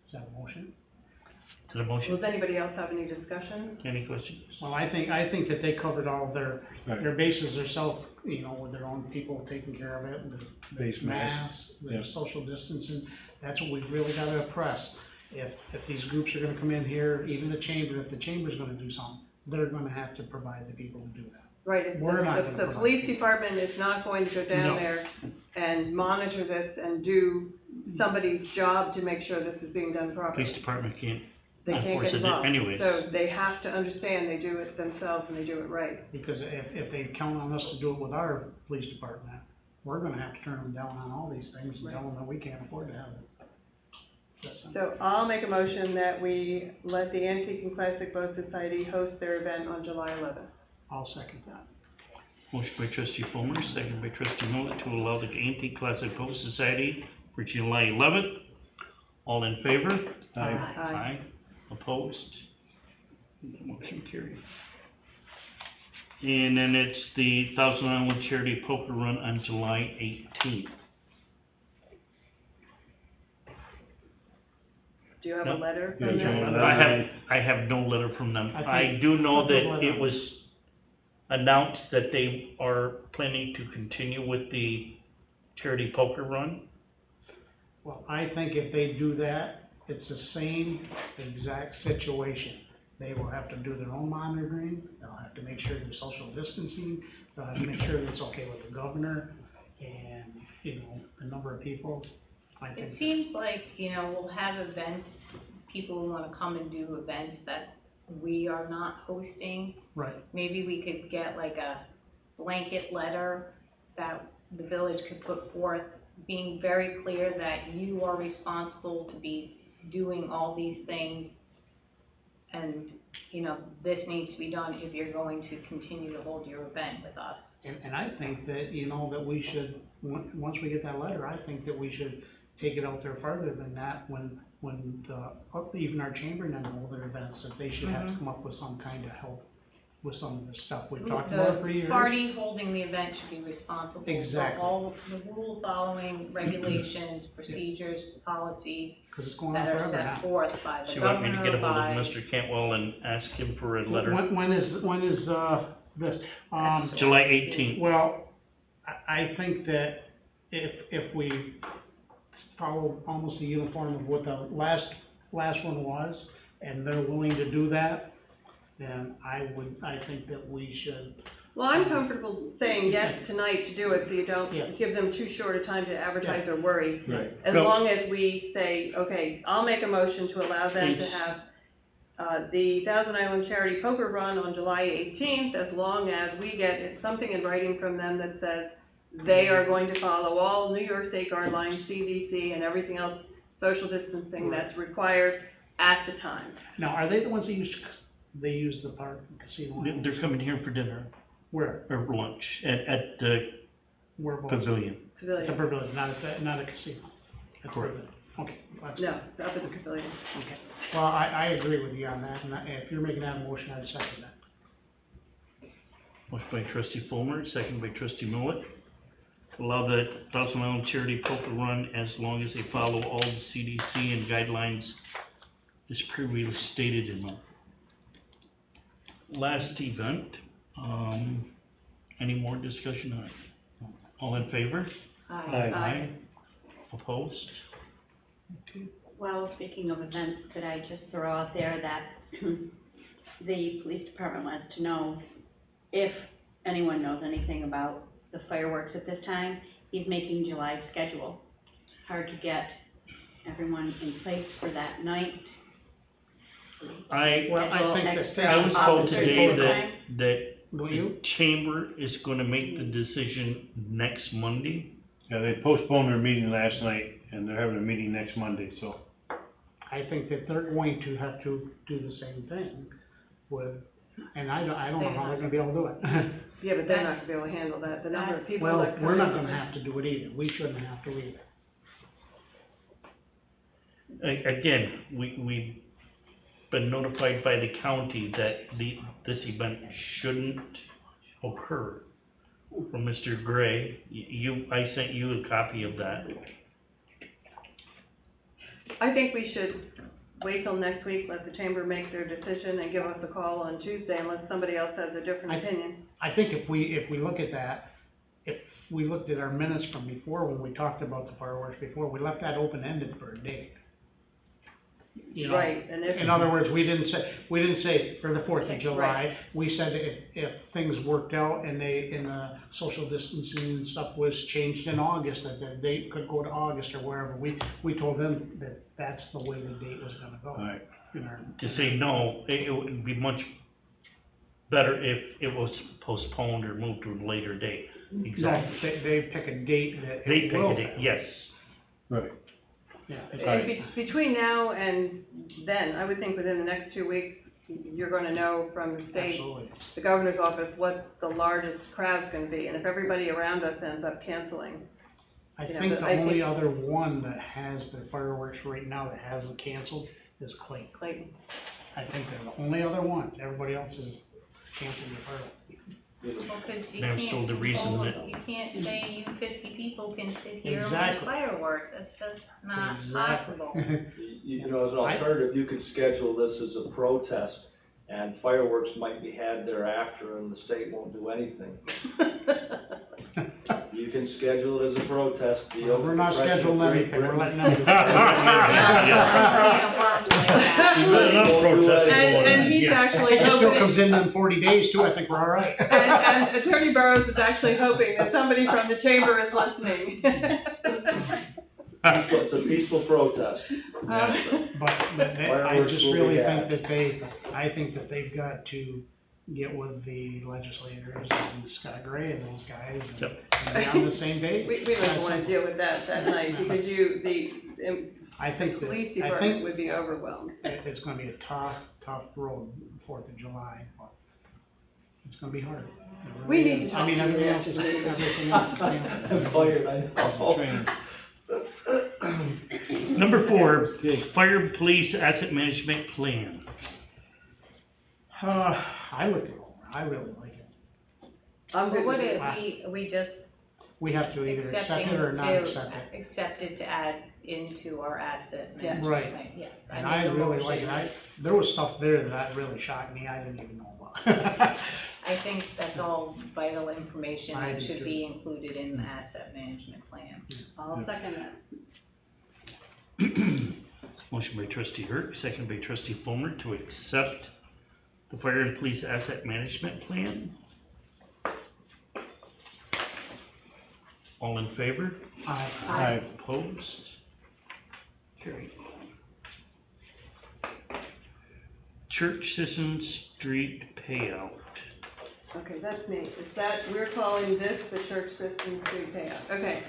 Is that a motion?
Is that a motion?
Does anybody else have any discussion?
Any questions?
Well, I think that they covered all their
right.
bases, their self, with their own people taking care of it, and the
Face masks,
masks, the
yeah.
social distancing. That's what we've really gotta press. If these groups are gonna come in here, even the chamber, if the chamber's gonna do something, they're gonna have to provide the people to do that.
Right, if
We're not
the
gonna
police
provide-
department is not going to go down
No.
there and monitor this and do somebody's job to make sure this is being done properly.
Police department can't
They can't
enforce
get
it
involved.
anyways.
So they have to understand they do it themselves and they do it right.
Because if they count on us to do it with our police department, we're gonna have to turn them down on all these things and tell them that we can't afford to have it.
So I'll make a motion that we let the Antique and Classic Boat Society host their event on July 11th.
I'll second that.
Motion by trustee Fulmer, second by trustee Millet, to allow the Antique Classic Boat Society for July 11th. All in favor?
Aye.
Opposed? Motion carried. And then it's the Thousand Island Charity Poker Run on July 18th.
Do you have a
Nope.
letter
Yeah,
from
John,
them?
I have no letter from them.
I think-
I do know
I'll put a
that
letter
it
on.
was announced that they are planning to continue with the charity poker run.
Well, I think if they do that, it's the same exact situation. They will have to do their own monitoring, they'll have to make sure there's social distancing, they'll have to make sure that it's okay with the governor and, you know, the number of people. I
It
think,
seems like, you know, we'll have events, people who wanna come and do events that we are not hosting.
right,
Maybe we could get like a blanket letter that the village could put forth, being very clear that you are responsible to be doing all these things. And, you know, this needs to be done if you're going to continue to hold your event with us.
and I think that, you know, that we should, once we get that letter, I think that we should take it out there further than that, when even our chamber and hold their events, that they should have to
Mhm.
come up with some kind of help with some of this stuff. We've talked about it for years.
The party holding the event should be responsible for
Exactly.
all the rule following, regulations, procedures, policies
Cause it's going on
that are
forever
set
now.
forth by
So
the
you want me to
governor,
get a hold
by.
of Mr. Cantwell and ask him for a letter?
When is, this,
July 18th.
well, I think that if we follow almost the uniform of what the last one was, and they're willing to do that, then I think that we should,
Well, I'm comfortable saying yes tonight to do it, so you
Yeah.
don't give them too short a time to advertise or worry.
Right.
As
No.
long as we say, okay, I'll make a motion to allow them to
Please.
have, the Thousand Island Charity Poker Run on July 18th, as long as we get something in writing from them that says they are going to follow all New York State guidelines, CDC, and everything else, social distancing that's required at the time.
now, are they the ones that use the park, casino?
They're coming here for dinner
Where?
or lunch at the
Where was?
pavilion.
It's a
Pavilion.
pavilion, not a casino. That's
Correct.
pavilion. Okay. That's-
No, it's up at the pavilion.
Okay. Well, I agree with you on that, and if you're making that motion, I'd second that.
Motion by trustee Fulmer, second by trustee Millet. To allow the Thousand Island Charity Poker Run as long as they follow all the CDC and guidelines as previously stated in the last event. Any more discussion on it? All in favor?
Aye.
Aye. Opposed? Okay.
Well, speaking of events, could I just throw out there that the police department wants to know if anyone knows anything about the fireworks at this time. He's making July's schedule. Hard to get everyone in place for that night.
Well, I
Schedule
think that-
extra
I was told
officers
today
overtime.
that
Will
the
you?
chamber is gonna make the decision next Monday.
Yeah, they postponed their meeting last night, and they're having a meeting next Monday, so.
I think that they're going to have to do the same thing with, and I don't know how they're gonna be able to do it.
Yeah, but they're not gonna be able to handle that, the number of people
Well,
that come
we're not
in.
gonna have to do it either, we shouldn't have to either.
Again, we've been notified by the county that this event shouldn't occur. From Mr. Gray, I sent you a copy of that.
I think we should wait till next week, let the chamber make their decision and give us a call on Tuesday unless somebody else has a different opinion.
I think if we look at that, if we looked at our minutes from before, when we talked about the fireworks before, we left that open-ended for a date. you know.
Right, and if,
In other words, we didn't say for the 4th of July.
Right.
We said if things worked out and the social distancing and stuff was changed in August, that the date could go to August or wherever. We told them that that's the way the date was gonna go.
Right.
To say no, it would be much better if it was postponed or moved to a later date.
No,
Exactly.
they pick a date that
They
it
pick
will
a date,
pass.
yes.
Right.
Yeah.
and between now and then, I would think within the next 2 weeks, you're gonna know from the state,
Absolutely.
the governor's office, what the largest crowd's gonna be, and if everybody around us ends up canceling.
I
You know,
think
but
the
I
only
think-
other one that has the fireworks right now that hasn't canceled is Clayton.
Clayton.
I think they're the only other ones. Everybody else is canceling the fireworks.
Well, 'cause you
That's
can't
still the reason
control
that-
it. You can't say you 50 people can sit here and watch
Exactly.
fireworks, that's just not
Exactly.
possible.
You know, as an alternative, you could schedule this as a protest, and fireworks might be had thereafter, and the state won't do anything. You can schedule it as a protest, the
We're not
President of
scheduling
Great
anything. We're
Britain-
letting them do it.
You've got enough protesting
And-
going
and
on,
he's
yeah.
actually
It still
hoping-
comes in 40 days too. I think we're all right.
And Attorney Burrows is actually hoping that somebody from the chamber is listening.
It's a peaceful protest.
But I
Fireworks
just
will be
really
had.
think that they've got to get with the legislators and Scott Gray and those guys
Yep.
and be on the same page.
We don't wanna deal with that night, because
I think that,
police
I
department
think
would be overwhelmed.
it's gonna be a tough road, 4th of July, but it's gonna be hard. It
We
really
need to
is.
talk
I mean,
to you
everything else
after
is,
the meeting.
everything else is,
I'm fired, I know.
Number 4, fire police asset management plan.
I looked it over. I really like it.
I'm
But
good
what
with
if
it.
we just
We have to either accept
accepting
it or not accept it.
accept it to add into our asset
Yeah.
management
Right.
plan, yes.
And
make
I
a
really
motion.
like it. There was stuff there that really shocked me. I didn't even know about.
I think that's all vital information
I
that
do
should
too.
be included in the asset management plan.
I'll second that.
Motion by trustee Hurd, second by trustee Fulmer to accept the fire and police asset management plan. All in favor?
I,
Opposed? Carried. Church Citizen Street payout.
Okay, that's me. We're calling this the church system street payout. Okay,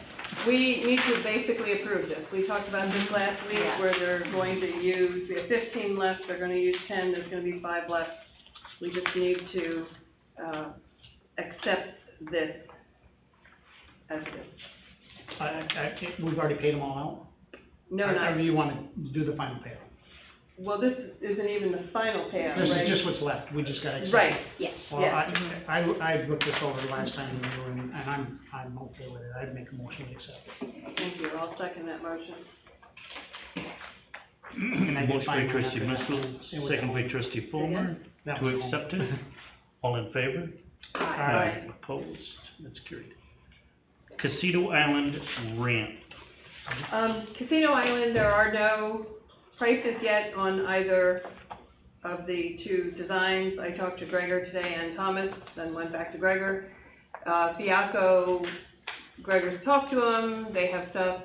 we need to basically approve this. We talked about this last week,
Yeah.
where they're going to use, we have 15 left, they're gonna use 10, there's gonna be 5 left. We just need to, accept this as it is.
we've already paid them all out?
No,
Or
not,
you wanna do the final payout?
well, this isn't even the final payout,
This
right?
is just what's left. We just gotta accept it.
Right,
Yes.
Well,
Yeah.
I looked this over last time we were in, and I'm okay with it. I'd make a motion to accept it.
thank you. I'll second that motion.
And I did
Motion by
find one
trustee
after that.
Missel,
It was
second by
home.
trustee Fulmer
That
to
was home.
accept it. All in favor?
Aye.
Opposed? That's carried. Casino Island ramp.
Casino Island, there are no prices yet on either of the 2 designs. I talked to Gregor today and Thomas, then went back to Gregor. Fiaco, Gregor's talked to them, they have stuff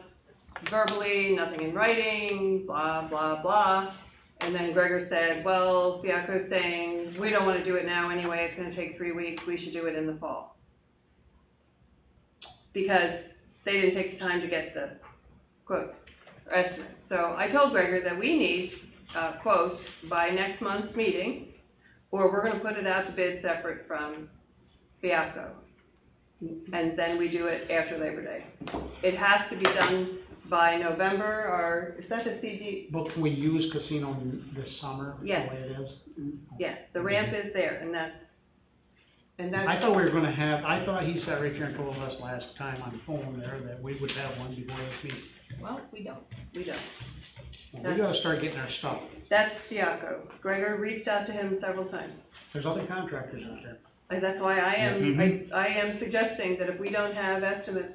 verbally, nothing in writing, blah, blah, blah. And then Gregor said, well, Fiaco's saying, we don't wanna do it now anyway, it's gonna take 3 weeks, we should do it in the fall. Because they didn't take the time to get the quote, or estimate. So I told Gregor that we need, quotes by next month's meeting, or we're gonna put it out to bid separate from Fiasco. And then we do it after Labor Day. It has to be done by November, or, is that the CD?
But can we use casino this summer, the
Yes.
way it is?
Yes, the ramp is there, and that's.
I thought we were gonna have, I thought he sat right here and told us last time on the phone there that we would have one before this meeting.
Well, we don't.
We don't.
Well, we gotta start getting our stuff.
That's Fiasco. Gregor reached out to him several times.
There's other contractors out there.
And that's why I am,
Mhm.
I am suggesting that if we don't have estimates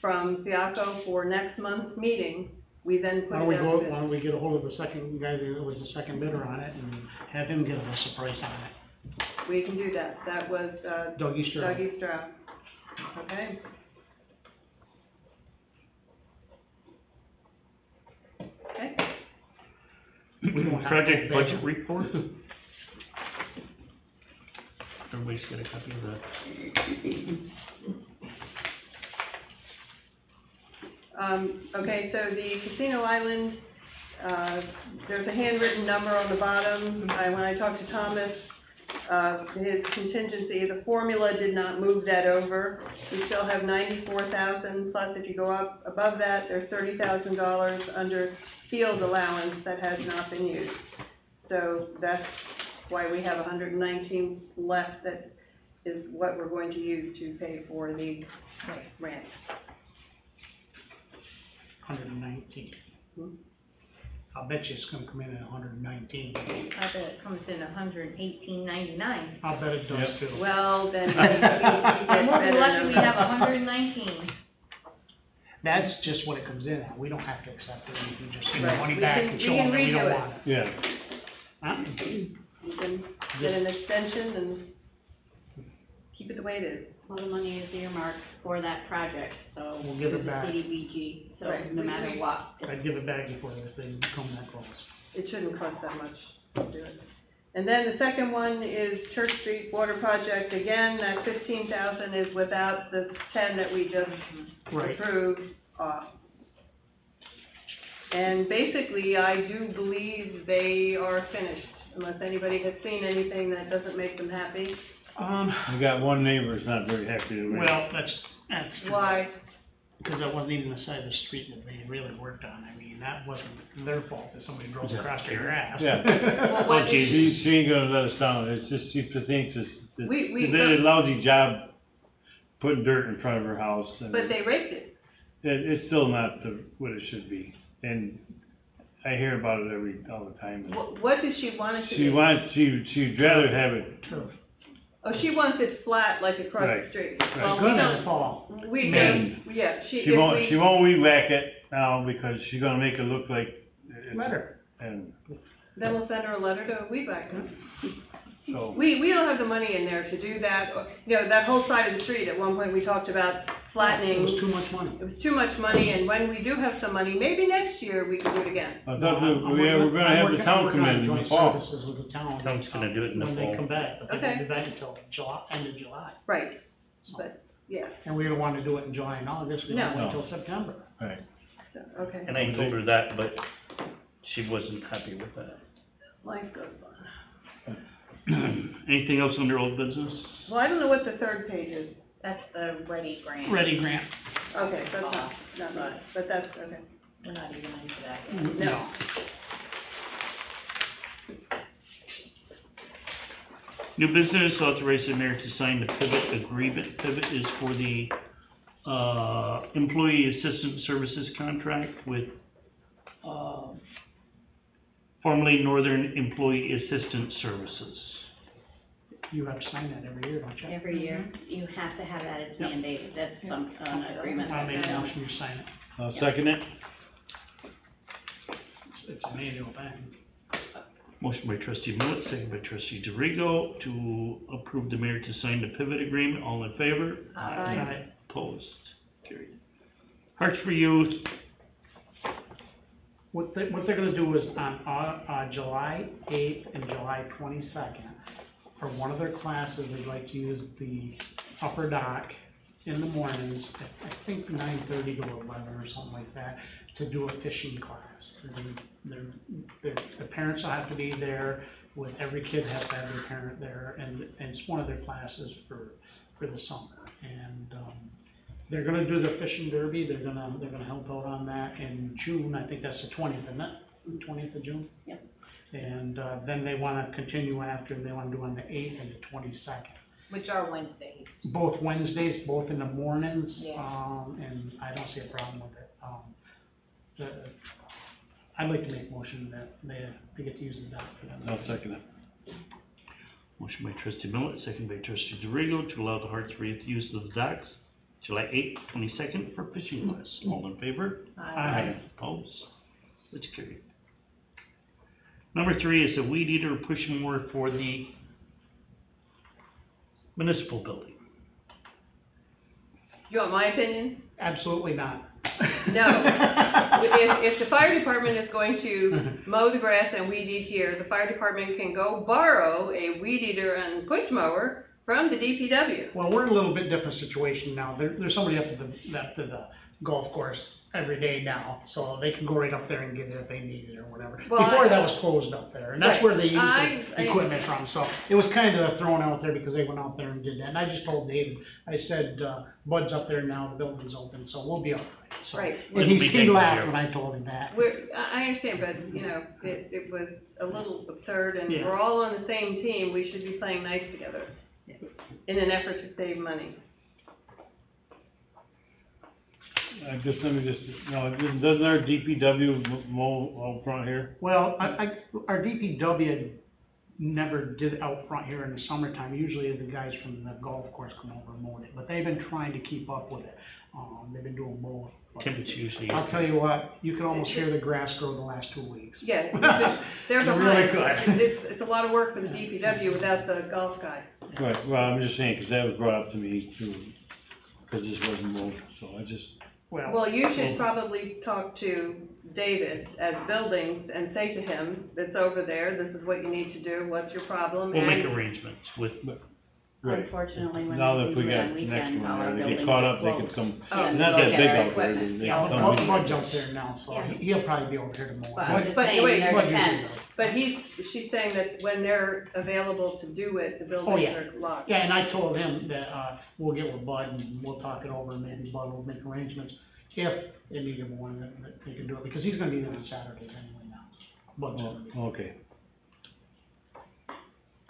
from Fiasco for next month's meeting, We then put
Why
it
don't we
out
go,
to bid.
why don't we get a hold of the second guy that was the second bidder on it and have him give us a price on it?
We can do that. That was,
Dougie Stroud.
Dougie Stroud. Okay? Okay,
We don't have to
Project
bid
budget
him.
report? Everybody's got a copy of that.
Okay, so the Casino Island, there's a handwritten number on the bottom. When I talked to Thomas, his contingency, the formula did not move that over. We still have 94,000, plus if you go up above that, there's $30,000 under field allowance that has not been used. So that's why we have 119 left, that is what we're going to use to pay for the rent.
119.
Hmm.
I'll bet you it's gonna come in at 119.
I bet it comes in $118.99.
I'll bet it does too.
Well, then,
I'm more than lucky we have 119.
That's just what it comes in at. We don't have to accept it. We can just give the
Right.
money
We
back
can-
and
we
show
can
them that we
redo
don't
it.
want it.
Yeah,
Huh?
you can get an extension and keep it the way it is.
Well, the money is earmarked for that project, so,
We'll give
to
it
the
back.
CDBG, so
Right.
no matter what.
I'd give it back before this thing come that close.
It shouldn't cost that much to do it. And then the second one is Church Street Water Project. Again, that 15,000 is without the 10 that we just
Right.
approved off. And basically, I do believe they are finished, unless anybody has seen anything that doesn't make them happy.
we got one neighbor that's not very happy with it.
Well, that's.
Why?
Because that wasn't even the side of the street that they really worked on. I mean, that wasn't their fault that somebody drove across their grass.
Yeah.
Well, what
Oh, geez, she ain't gonna let us down, it's just, she thinks
We-
she did a lousy job putting dirt in front of her house, and
But they raked it.
it's still not what it should be, and I hear about it all the time.
What does she want it to
She
be?
she'd rather have it,
Turf.
Oh, she wants it flat like across the
Right,
street.
right.
Well,
It's
we
gonna
don't,
fall.
we
And
don't, yeah,
she
if we-
won't weed whack it now, because she's gonna make it look like it's.
Better.
And
then we'll send her a letter to weed whacker.
so,
We don't have the money in there to do that. You know, that whole side of the street, at one point, we talked about
It was
flattening.
too much money.
It was too much money, and when we do have some money, maybe next year we can do it again.
I thought we're gonna have the town come in the fall.
Services with the town.
Town's gonna do it in the
When they
fall.
come back, but they
Okay.
won't be back until July, end of July.
Right, but, yeah,
And we don't want to do it in July and August, we
No.
don't wait
No.
till September.
Right.
so, okay.
And I told her that, but she wasn't happy with that.
Life goes on.
Anything else under old business?
Well, I don't know what the third page is.
That's the ready grant.
Ready grant.
Okay, that's not much, but that's, okay.
We're not even into that yet.
No.
New business, authorize the mayor to sign the pivot agreement. Pivot is for the, employee assistance services contract with, formerly Northern Employee Assistance Services.
You have to sign that every year, don't you?
Every year, you have to have that as
Yep.
mandated, that's some, an agreement.
I'll make a motion, you sign it.
I'll second it.
It's an annual thing.
Motion by trustee Millet, second by trustee DeRigo to approve the mayor to sign the pivot agreement. All in favor?
Aye.
Opposed? Carried. Hearts for Youth,
What they're gonna do is on July 8th and July 22nd, for one of their classes, they'd like to use the upper dock in the mornings, I think 9:30 to 11 or something like that, to do a fishing class. The parents will have to be there, with every kid has to have their parent there, and it's one of their classes for the summer. And, they're gonna do the fishing derby, they're gonna help out on that in June, I think that's the 20th, isn't it? 20th of June?
Yep.
And, then they wanna continue after, and they wanna do on the 8th and the 22nd.
Which are Wednesdays.
Both Wednesdays, both in the mornings,
Yeah.
and I don't see a problem with it. I'd like to make a motion that they get to use the dock for them.
I'll second it.
motion by trustee Millet, second by trustee DeRigo to allow the Hearts for Youth to use the docks July 8th, 22nd for fishing class. All in favor?
Aye.
Opposed? That's carried. Number 3 is a weed eater push mower for the municipal building.
You want my opinion?
Absolutely not.
No. If the fire department is going to mow the grass and weed eat here, the fire department can go borrow a weed eater and push mower from the DPW.
Well, we're in a little bit different situation now. There's somebody up at the golf course every day now, so they can go right up there and get it if they need it or whatever.
Well,
Before that was closed up there, and that's
Right.
where they use
I-
the equipment from, so it was kind of thrown out there because they went out there and did that. And I just told David, I said, Bud's up there now, the building's open, so we'll be all right. So,
Right.
And
It'll be
he
taken
laughed
care of.
when I told him that.
I understand, but, you know, it was a little absurd, and
Yeah.
we're all on the same team, we should be playing nice together in an effort to save money.
Let me just, no, doesn't our DPW mow out front here?
Well, our DPW never did out front here in the summertime. Usually the guys from the golf course come over and mow it, but they've been trying to keep up with it. They've been doing both. But
Tim's usually.
I'll tell you what, you can almost hear the grass grow the last 2 weeks.
Yeah, they're
You
behind.
really could.
It's a lot of work for the DPW without the golf guy.
Right, well, I'm just saying, 'cause that was brought up to me too, 'cause this wasn't mowed, so I just,
Well, you should probably talk to David at Buildings and say to him, it's over there, this is what you need to do, what's your problem?
We'll make
And-
arrangements with,
right.
Unfortunately, when
Now
they
that
do
we
it
got
on
next
weekends, all
one,
our
they
buildings
get caught
are
up, they can
closed.
come,
Oh,
it's not that
look at
big
our
out there,
equipment.
they
Yeah,
can
but
come.
Bud's up there now, so
Yeah.
he'll probably be over here tomorrow.
But I'm just saying,
wait,
their
Bud
defense,
usually does.
But she's saying that when they're available to do it, the buildings
yeah.
are locked.
Yeah, and I told him that, we'll get with Bud and we'll talk it over, and maybe Bud will make arrangements. If they need him one, that they can do it, because he's gonna be there on Saturdays anyway now. Bud's gonna be.
Oh, okay,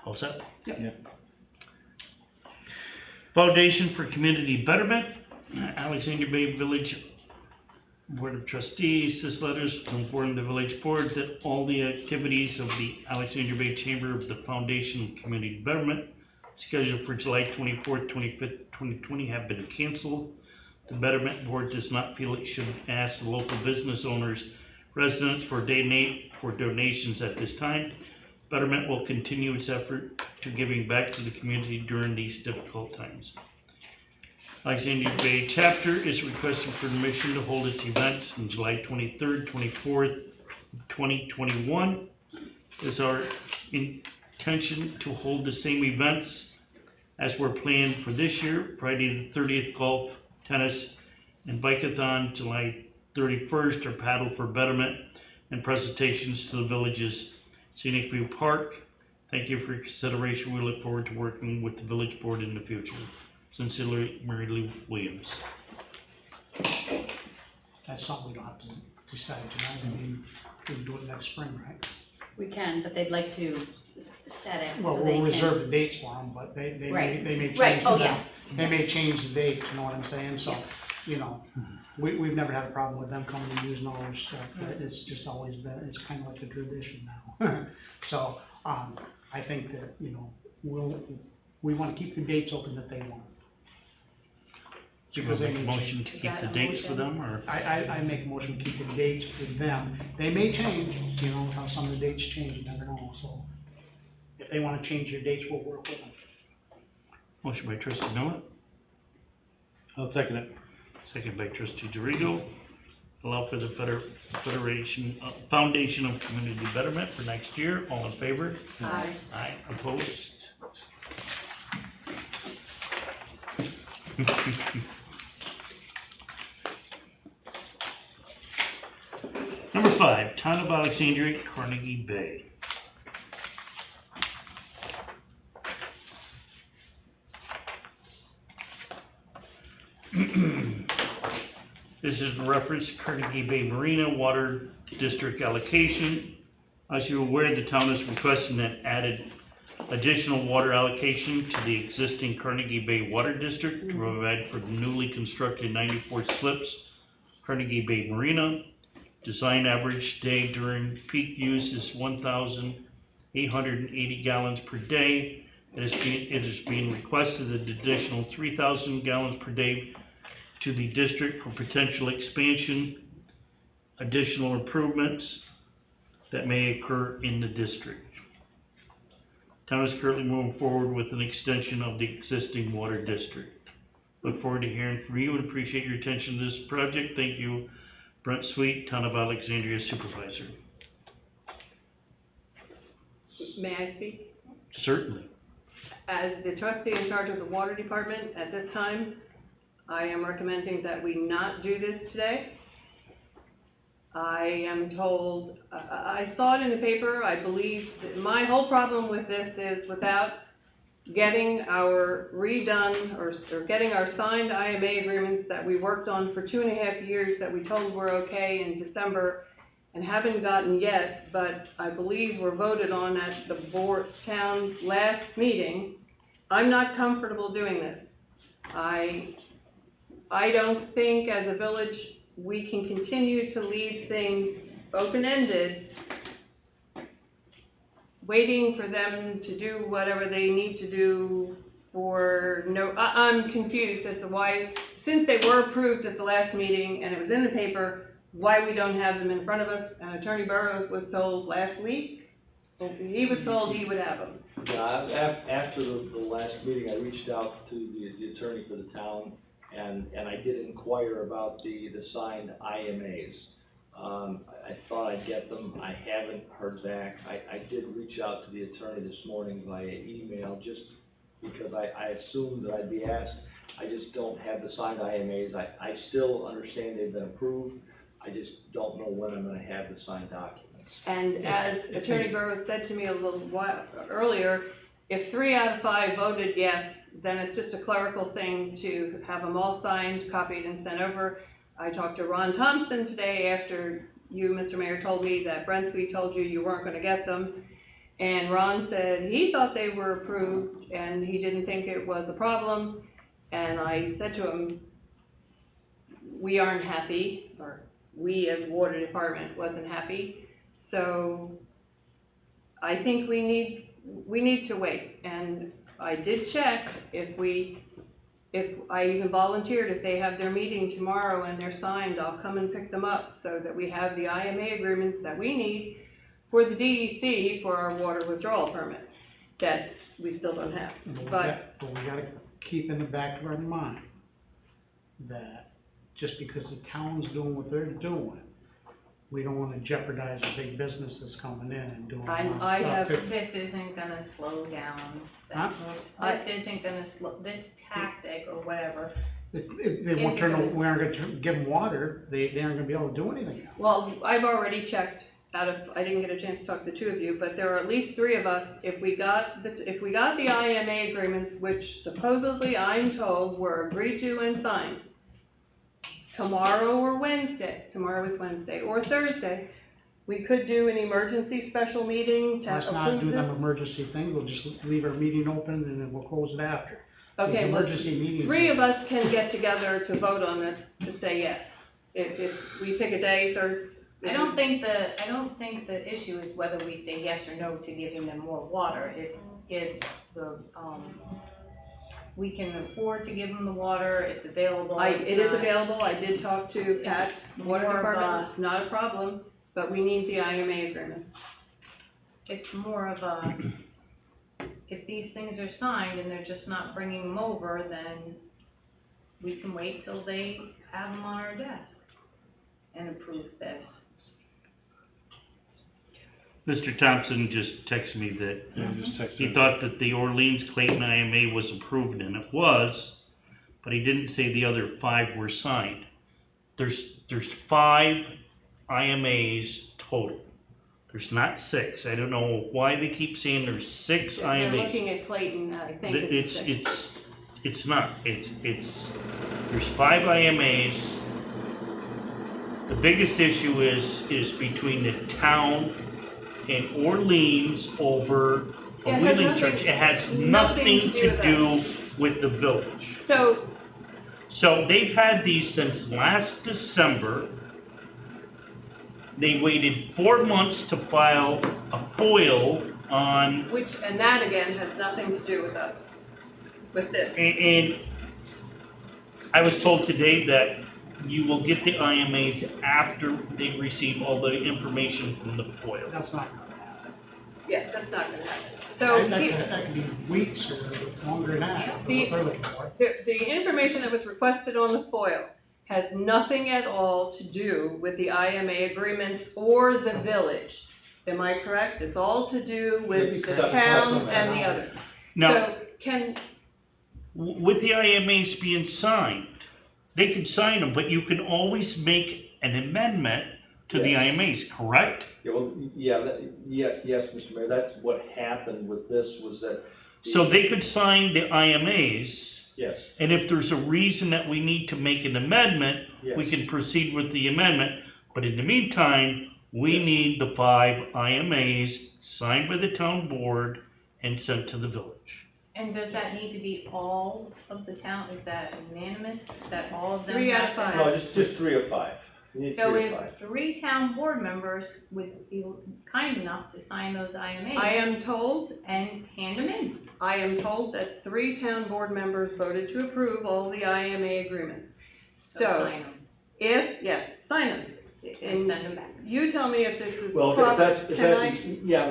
all set?
yeah.
Foundation for Community Betterment, Alexandria Bay Village Board of Trustees, this letter is to inform the village board that all the activities of the Alexandria Bay Chamber of the Foundation of Community Betterment scheduled for July 24th, 25th, 2020 have been canceled. The Betterment Board does not feel it should ask the local business owners, residents for donations at this time. Betterment will continue its effort to giving back to the community during these difficult times. Alexandria Bay Chapter is requesting permission to hold its events on July 23rd, 24th, 2021. It is our intention to hold the same events as were planned for this year: Friday the 30th, golf, tennis, and bike-a-thon, July 31st, or paddle for betterment, and presentations to the village's Scenic View Park. Thank you for your consideration. We look forward to working with the village board in the future. Sincerely, Mary Lou Williams.
That's something we don't have to decide tonight. I mean, we can do it next spring, right?
we can, but they'd like to set it
Well,
so they
we'll
can.
reserve the dates for them, but they may
Right.
change
Right, oh,
the,
yeah.
they may change the dates, you know what I'm saying? So,
Yeah.
you know, we've never had a problem with them coming and using all their stuff, but it's just always been, it's kind of like a tradition now. So, I think that, you know, we want to keep the dates open that they want.
Do you
Because they
make a
may
motion
change.
to
Is
keep
that
the
a
dates for
motion?
them, or?
I make a motion to keep the dates for them. They may change, you know, how some of the dates change, you never know, so. If they want to change their dates, we'll work with them.
Motion by trustee Millet,
I'll second it.
second by trustee DeRigo. Allow for the Foundation of Community Betterment for next year. All in favor?
Aye.
Aye, opposed? Number 5, Town of Alexandria, Carnegie Bay. This is in reference to Carnegie Bay Marina Water District allocation. As you're aware, the town is requesting an added additional water allocation to the existing Carnegie Bay Water District to provide for the newly constructed 94 slips Carnegie Bay Marina. Design average day during peak use is 1,880 gallons per day. It is being requested an additional 3,000 gallons per day to the district for potential expansion additional improvements that may occur in the district. Town is currently moving forward with an extension of the existing water district. Look forward to hearing from you and appreciate your attention to this project. Thank you, Brent Sweet, Town of Alexandria Supervisor.
May I speak?
Certainly.
As the trustee in charge of the water department at this time, I am recommending that we not do this today. I am told, I saw it in the paper, I believe, that my whole problem with this is without getting our redone, or getting our signed IMA agreements that we worked on for 2.5 years, that we told were okay in December, and haven't gotten yet, but I believe were voted on at the town's last meeting. I'm not comfortable doing this. I don't think as a village we can continue to leave things open-ended, waiting for them to do whatever they need to do for I'm confused as to why, since they were approved at the last meeting and it was in the paper, why we don't have them in front of us. Attorney Burroughs was told last week, he was told he would have them.
Yeah, after the last meeting, I reached out to the attorney for the town, and I did inquire about the signed IMAs. I thought I'd get them, I haven't heard back. I did reach out to the attorney this morning via email, just because I assumed that I'd be asked. I just don't have the signed IMAs. I still understand they've been approved. I just don't know when I'm gonna have the signed documents.
And as Attorney Burroughs said to me a little while earlier, if 3 out of 5 voted yes, then it's just a clerical thing to have them all signed, copied, and sent over. I talked to Ron Thompson today after you, Mr. Mayor, told me that Brent Sweet told you weren't gonna get them. And Ron said he thought they were approved and he didn't think it was a problem. And I said to him, we aren't happy, or we as water department wasn't happy. So I think we need to wait. And I did check if I even volunteered, if they have their meeting tomorrow and they're signed, I'll come and pick them up so that we have the IMA agreements that we need for the DEC for our water withdrawal permit that we still don't have.
But we gotta keep in the back of our mind that just because the town's doing what they're doing, we don't wanna jeopardize the big business that's coming in and doing a lot of stuff.
This isn't gonna slow down.
Huh?
This isn't gonna this tactic or whatever.
If they won't we aren't gonna give them water, they aren't gonna be able to do anything else.
Well, I've already checked I didn't get a chance to talk to the 2 of you, but there are at least 3 of us, if we got the IMA agreements, which supposedly I'm told were agreed to and signed, tomorrow is Wednesday, or Thursday, we could do an emergency special meeting to
Let's not do them emergency thing, we'll just leave our meeting open and then we'll close it after.
Okay,
These
well,
emergency meetings.
3 of us can get together to vote on this, to say yes. If we pick a day,
I don't think the issue is whether we say yes or no to giving them more water. It's we can afford to give them the water, it's available.
It is available, I did talk to Pat, water department, it's not a problem, but we need the IMA agreement.
It's more of a, if these things are signed and they're just not bringing them over, then we can wait till they have them on our desk and approve this.
Mr. Thompson just texted me that he
He
thought that the Orleans-Clayton IMA was approved, and it was, but he didn't say the other 5 were signed. There's 5 IMAs total. There's not 6. I don't know why they keep saying there's 6 IMAs.
They're looking at Clayton, I think it's 6.
It's not. There's 5 IMAs. The biggest issue is between the town and Orleans over a wheeling church. It has nothing to do with the village. So they've had these since last December. They waited 4 months to file a FOIL on.
And that again has nothing to do with us, with this.
And I was told today that you will get the IMAs after they receive all the information from the FOIL.
That's not gonna happen.
Yes, that's not gonna happen. So,
That could be weeks or longer than that, that's what they're looking for.
the information that was requested on the FOIL has nothing at all to do with the IMA agreements or the village. Am I correct? It's all to do with the
Except for
towns
some
and the others.
Now,
So, can,
with the IMAs being signed, they can sign them, but you can always make an amendment to the
Yes.
IMAs, correct?
Yeah, well, yes, Mr. Mayor, that's what happened with this, was that.
So they could sign the IMAs,
Yes,
and if there's a reason that we need to make an amendment, we
yes.
can proceed with the amendment. But in the meantime, we
Yes.
need the 5 IMAs signed by the town board and sent to the village.
And does that need to be all of the town, is that unanimous, that all of them?
3 out of
have to
5.
have-
No, just 3 of 5. You need
So
3 of
if
5.
3 town board members would be kind enough to sign those IMAs.
I am told,
And hand them in.
I am told that 3 town board members voted to approve all the IMA agreements. So,
Sign them
yes, sign them.
and send them back.
You tell me if this is
Well, if
proper.
that's,
Can I?
yeah,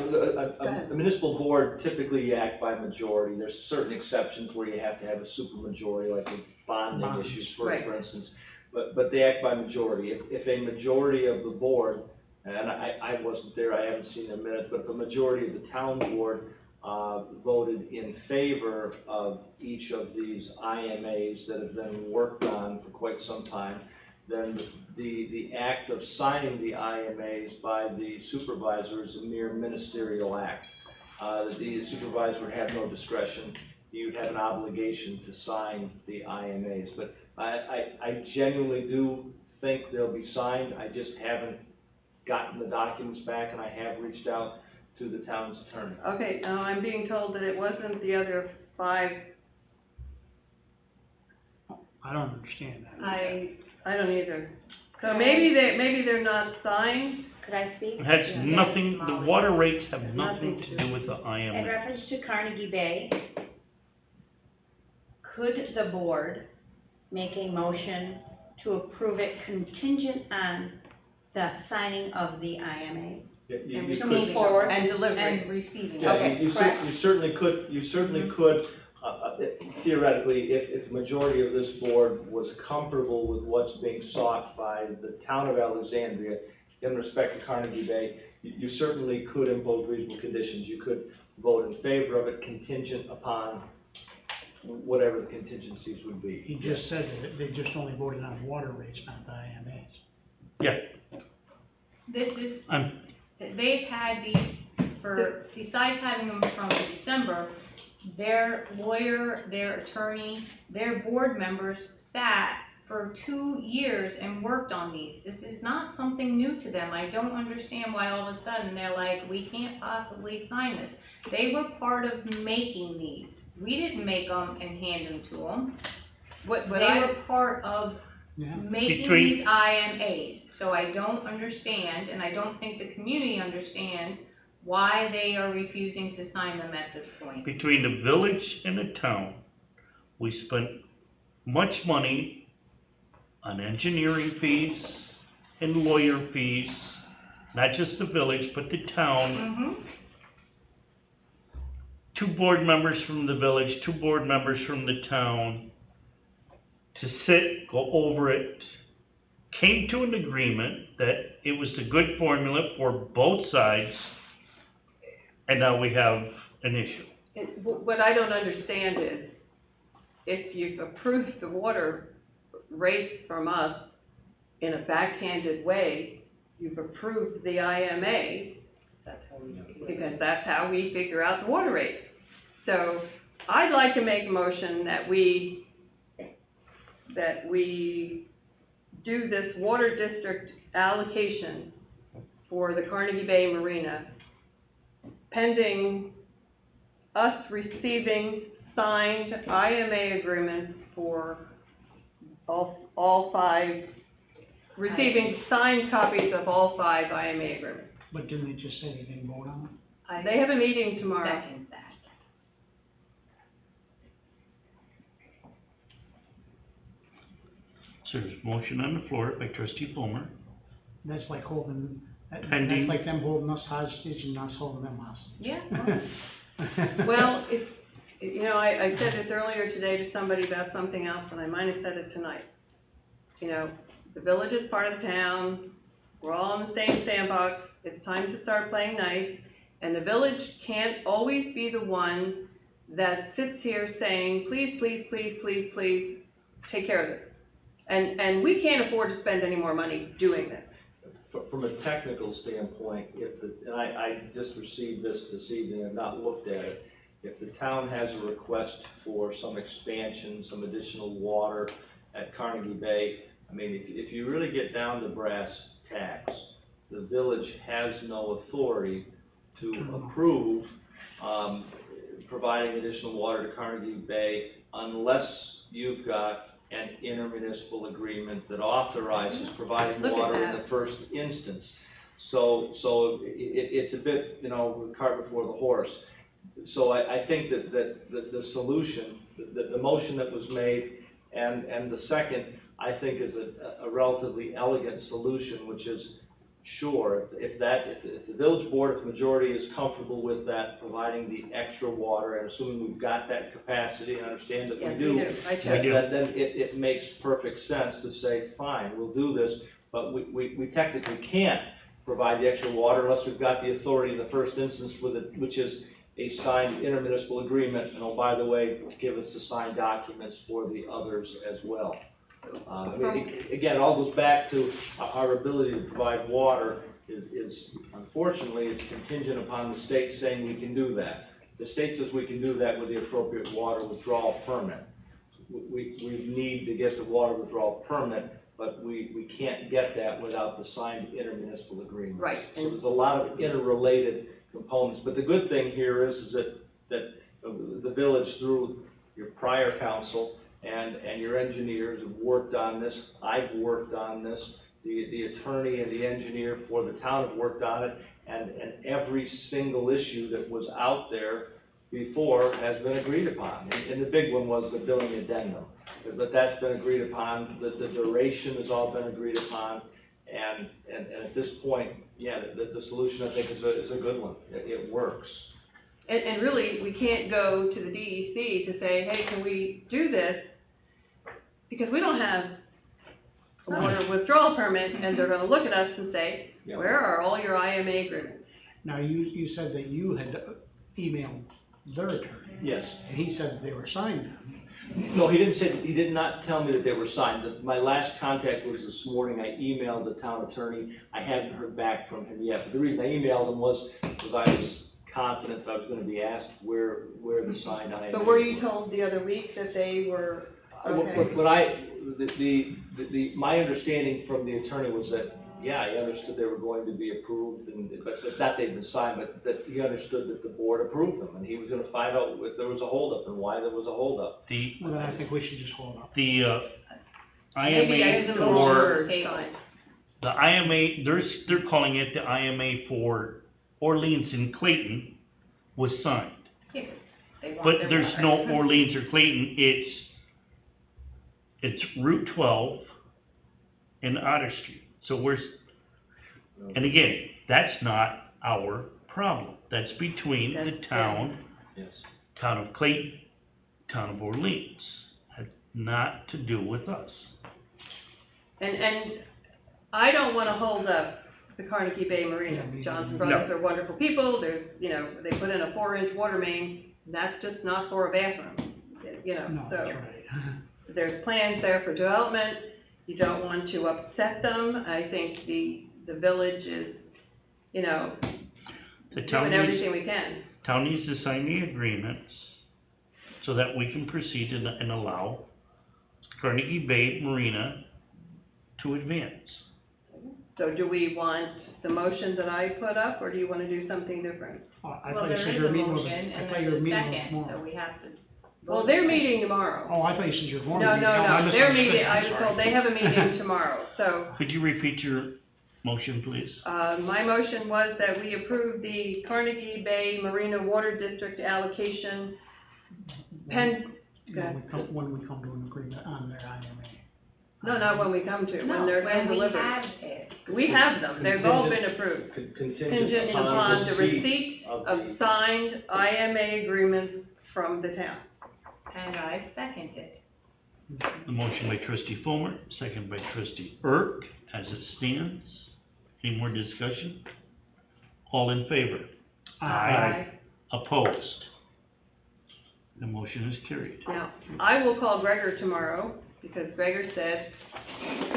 ahead.
a municipal board typically you act by majority. There's certain exceptions where you have to have a supermajority, like with bonding
Bonds,
issues,
right.
for instance. But they act by majority. If a majority of the board, and I wasn't there, I haven't seen the minutes, but if the majority of the town board, voted in favor of each of these IMAs that have been worked on for quite some time, then the act of signing the IMAs by the supervisor is a mere ministerial act. The supervisor would have no discretion, you'd have an obligation to sign the IMAs. But I genuinely do think they'll be signed, I just haven't gotten the documents back, and I have reached out to the town's attorney.
Okay, now I'm being told that it wasn't the other 5,
I don't understand that.
I don't either. So maybe they're not signed.
Could I speak?
It has
Yeah.
nothing, the water rates have nothing
Nothing
to
to-
do with the
In
IMA.
reference to Carnegie Bay, could the board make a motion to approve it contingent on the signing of the IMA?
You- you-
And
you
we
could-
move forward and
And
delivery.
receiving.
Yeah,
Okay,
you
correct.
certainly could, theoretically, if the majority of this board was comfortable with what's being sought by the town of Alexandria in respect to Carnegie Bay, you certainly could impose reasonable conditions. You could vote in favor of it contingent upon whatever the contingencies would be.
He just said that they just only voted on water rates, not the IMAs.
Yeah,
They've had these for, besides having them from December, their lawyer, their attorney, their board members sat for 2 years and worked on these. This is not something new to them. I don't understand why all of a sudden they're like, we can't possibly sign this. They were part of making these. We didn't make them and hand them to them. They were part of
Yeah.
making
Between-
these IMAs. So I don't understand, and I don't think the community understands why they are refusing to sign them at this point.
between the village and the town, we spent much money on engineering fees and lawyer fees, not just the village, but the town.
Mm-hmm.
2 board members from the village, 2 board members from the town, to sit, go over it, came to an agreement that it was a good formula for both sides, and now we have an issue.
What I don't understand is, if you've approved the water rates from us in a backhanded way, you've approved the IMA, because that's how we figure out the water rates. So, I'd like to make a motion that we do this water district allocation for the Carnegie Bay Marina, pending us receiving signed IMA agreements for all 5, receiving signed copies of all 5 IMA agreements.
But didn't they just say they didn't vote on them?
They have a meeting tomorrow.
Second that.
So there's a motion on the floor by trustee Palmer.
That's like holding, that's
Pending.
like them holding us hostage and us holding them hostage.
Yeah.
Well, it's, you know, I said this earlier today to somebody about something else, and I might have said it tonight. You know, the village is part of the town, we're all in the same sandbox, it's time to start playing nice, and the village can't always be the one that sits here saying, please, please, please, please, please, take care of this. And we can't afford to spend any more money doing this.
From a technical standpoint, and I just received this evening, I've not looked at it. If the town has a request for some expansion, some additional water at Carnegie Bay, I mean, if you really get down to brass tacks, the village has no authority to approve, providing additional water to Carnegie Bay unless you've got an intermunicipal agreement that authorizes providing
Look at
water in
that.
the first instance. So it's a bit, you know, the cart before the horse. So I think that the solution, the motion that was made, and the second, I think is a relatively elegant solution, which is, sure, if the village board, if the majority is comfortable with that, providing the extra water, and assuming we've got that capacity, and understand that
Yes,
we do,
I checked.
then it makes perfect sense to say, fine, we'll do this, but we technically can't provide the extra water unless we've got the authority in the first instance with it, which is a signed intermunicipal agreement, and oh, by the way, give us the signed documents for the others as well. I mean, again, it all goes back to our ability to provide water is unfortunately, it's contingent upon the state saying we can do that. The state says we can do that with the appropriate water withdrawal permit. We need to get the water withdrawal permit, but we can't get that without the signed intermunicipal agreement.
Right.
So there's a lot of interrelated components, but the good thing here is that the village, through your prior council and your engineers, have worked on this. I've worked on this. The attorney and the engineer for the town have worked on it, and every single issue that was out there before has been agreed upon. And the big one was the billing addendum, but that's been agreed upon. The duration has all been agreed upon, and at this point, yeah, the solution, I think, is a good one. It works.
And really, we can't go to the DEC to say, hey, can we do this? Because we don't have a water withdrawal permit, and they're gonna look at us and say,
Yeah.
where are all your IMA agreements?
Now, you said that you had emailed their attorney,
Yes.
and he said they were signed.
No, he did not tell me that they were signed. My last contact was this morning. I emailed the town attorney. I haven't heard back from him yet. But the reason I emailed him was because I was confident that I was gonna be asked where the signed IMA.
So were you told the other week that they were, okay?
My understanding from the attorney was that, yeah, he understood they were going to be approved, but not they'd been signed, but that he understood that the board approved them, and he was gonna find out if there was a holdup and why there was a holdup.
Well, then I think we should just hold up.
The
Maybe I
IMA
used the wrong
for,
word, signed.
the IMA, they're calling it the IMA for Orleans and Clayton was signed.
Yeah, they want
But
their
there's
water.
no Orleans or Clayton, it's Route 12 and Otter Street. So and again, that's not our problem. That's between the
That's
town,
Yes.
town of Clayton, town of Orleans. Had not to do with us.
And I don't wanna hold up the Carnegie Bay Marina. Johnson Brothers are wonderful people, there's, you know, they put in a 4-inch water main, that's just not for a bathroom, you know,
No,
so.
that's right.
There's plans there for development, you don't want to upset them. I think the village is, you know,
The town
doing
needs,
everything we can.
town needs to sign the agreements so that we can proceed and allow Carnegie Bay Marina to advance.
So do we want the motion that I put up, or do you wanna do something different?
I
Well,
thought you
there
said
is
you were
a
meeting with,
motion,
I
and
thought you were
there's a
meeting with
second, so
tomorrow.
we have to.
Well,
vote.
they're meeting tomorrow.
Oh, I thought you said you were going to.
No,
meet. I
they're
misunderstood.
meeting, I
I'm
was
sorry.
told they have a meeting tomorrow, so.
Could you repeat your motion, please?
My motion was that we approve the Carnegie Bay Marina Water District allocation
When we come to an agreement on their IMA.
No, not when we come to,
No,
when they're
when we
delivered.
have it.
We have them, they've all been approved. Contingent upon the receipt
of
of
the,
signed IMA agreements from the town.
And I second it.
The motion by trustee Fulmer, second by trustee Erk, as it stands. Any more discussion? All in favor?
Aye.
Opposed? The motion is carried.
Now, I will call Gregor tomorrow, because Gregor said,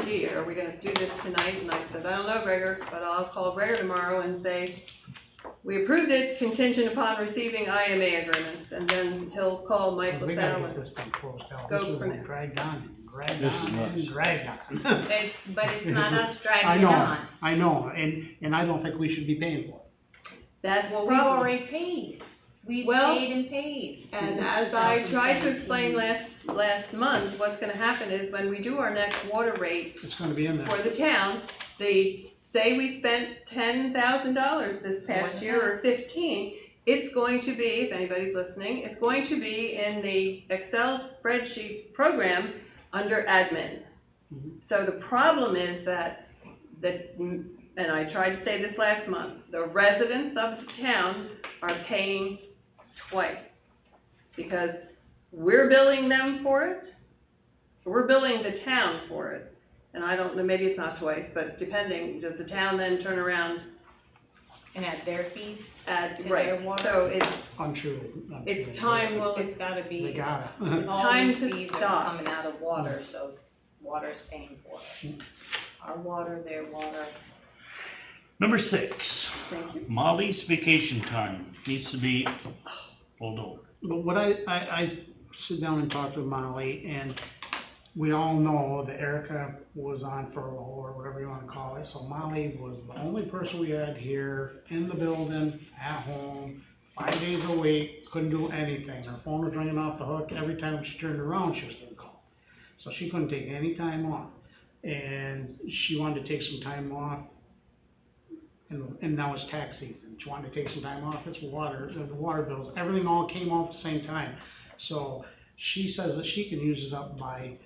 gee, are we gonna do this tonight? And I said, I don't know, Gregor, but I'll call Gregor tomorrow and say, we approved it contingent upon receiving IMA agreements, and then he'll call Mike
We gotta
LaSalle
get
and
this thing closed out.
go
This is
from
what
there.
dragged on and dragged
This is
on
nuts.
and dragged on.
But it's not us
I
dragging
know,
on.
I know, and I don't think we should be paying for it.
That's what
We've already paid. We've
Well,
paid and paid.
And as I tried to explain last month, what's gonna happen is when we do our next water rate
It's gonna be in
for
there.
the town, say we spent $10,000 this past year or 15, it's going to be, if anybody's listening, it's going to be in the Excel spreadsheet program under admin.
Mhm.
So the problem is that, and I tried to say this last month, the residents of the town are paying twice. Because we're billing them for it, we're billing the town for it. And I don't know, maybe it's not twice, but depending, does the town then turn around
And add their fees
at,
to
right,
their water?
so it's
I'm sure.
It's time,
Well, it's gotta
They
be,
got it.
all
time
these
to
fees
stop.
are coming out of water, so water's paying for it. Our water, their water.
Number 6,
thank you.
Molly's vacation time needs to be pulled over.
But what I sit down and talk with Molly, and we all know that Erica was on furlough, or whatever you wanna call it, so Molly was the only person we had here in the building, at home, 5 days a week, couldn't do anything. Her phone was ringing off the hook, every time she turned around, she was getting called. So she couldn't take any time off, and she wanted to take some time off, and now it's tax season, she wanted to take some time off, it's water, the water bills, everything all came off at the same time. So she says that she can use it up by,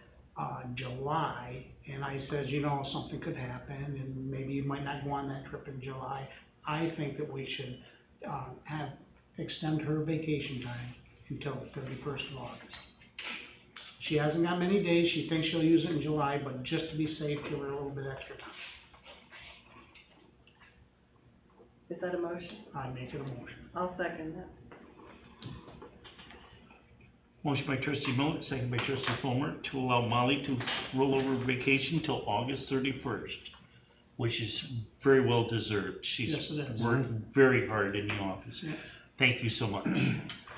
July, and I said, you know, something could happen, and maybe you might not go on that trip in July. I think that we should, extend her vacation time until the 31st of August. She hasn't got many days, she thinks she'll use it in July, but just to be safe, give her a little bit extra time.
Is that a motion?
I make it a motion.
I'll second that.
Motion by trustee Millet, second by trustee Fulmer, to allow Molly to roll over vacation till August 31st, which is very well deserved. She's
Yes, it is.
worked very hard in the office.
Yeah.
Thank you so much.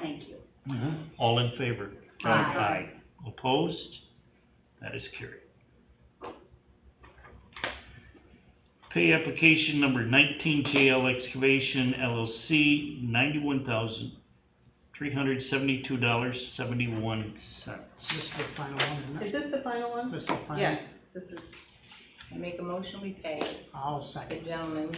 Thank you.
All in favor?
Aye.
Opposed? That is carried. Pay application number 19, JL Excavation LLC, $91,372.71.
This is the final one, isn't
Is
it?
this the final one?
This is the final?
Yes, this is,
I make a motion, we pay
I'll
the
second.
gentlemen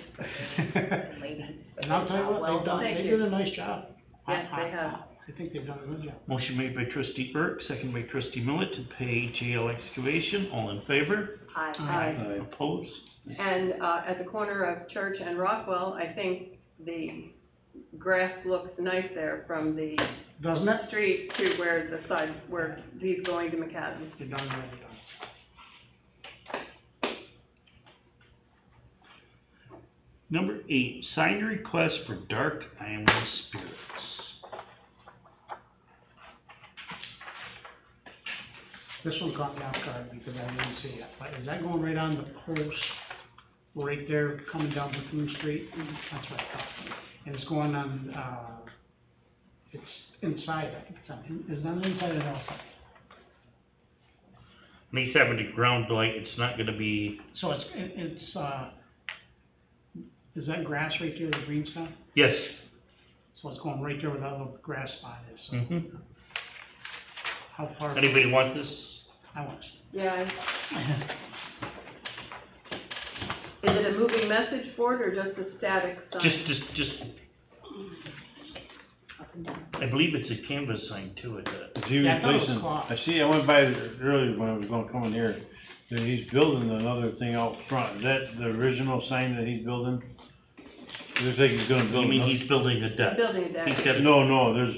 and ladies.
And I'll tell you what,
Well
they've done,
thank
they
you.
did a nice job.
Yes, they have.
I think they've done a good job.
Motion made by trustee Burke, second by trustee Millet to pay JL Excavation. All in favor?
Aye.
Opposed?
And, at the corner of Church and Rockwell, I think the grass looks nice there from the
Doesn't it?
street to where the side, where he's going to McAdams.
You're done, right, done.
Number 8, signed request for Dark Animal Spirits.
This one caught me off guard because I didn't see it, but is that going right on the post, right there, coming down Bethune Street? That's what I thought. And it's going on, it's inside, I think it's on, is that inside or outside?
And he's having to ground light, it's not gonna be,
So it's, is that grass right there, the green stuff?
yes.
So it's going right there where that little grass spot is, so
Mhm.
how far?
Anybody want this?
I want
Yeah. Is it a moving message board or just a static sign?
Just, I believe it's a canvas sign too,
Is he
Yeah, I thought it was
replacing,
cloth.
I see, I went by there earlier when I was coming here, that he's building another thing out front. Is that the original sign that he's building? It looks like he's gonna build
You mean
another-
he's building a deck?
Building a deck.
He's got,
No, there's,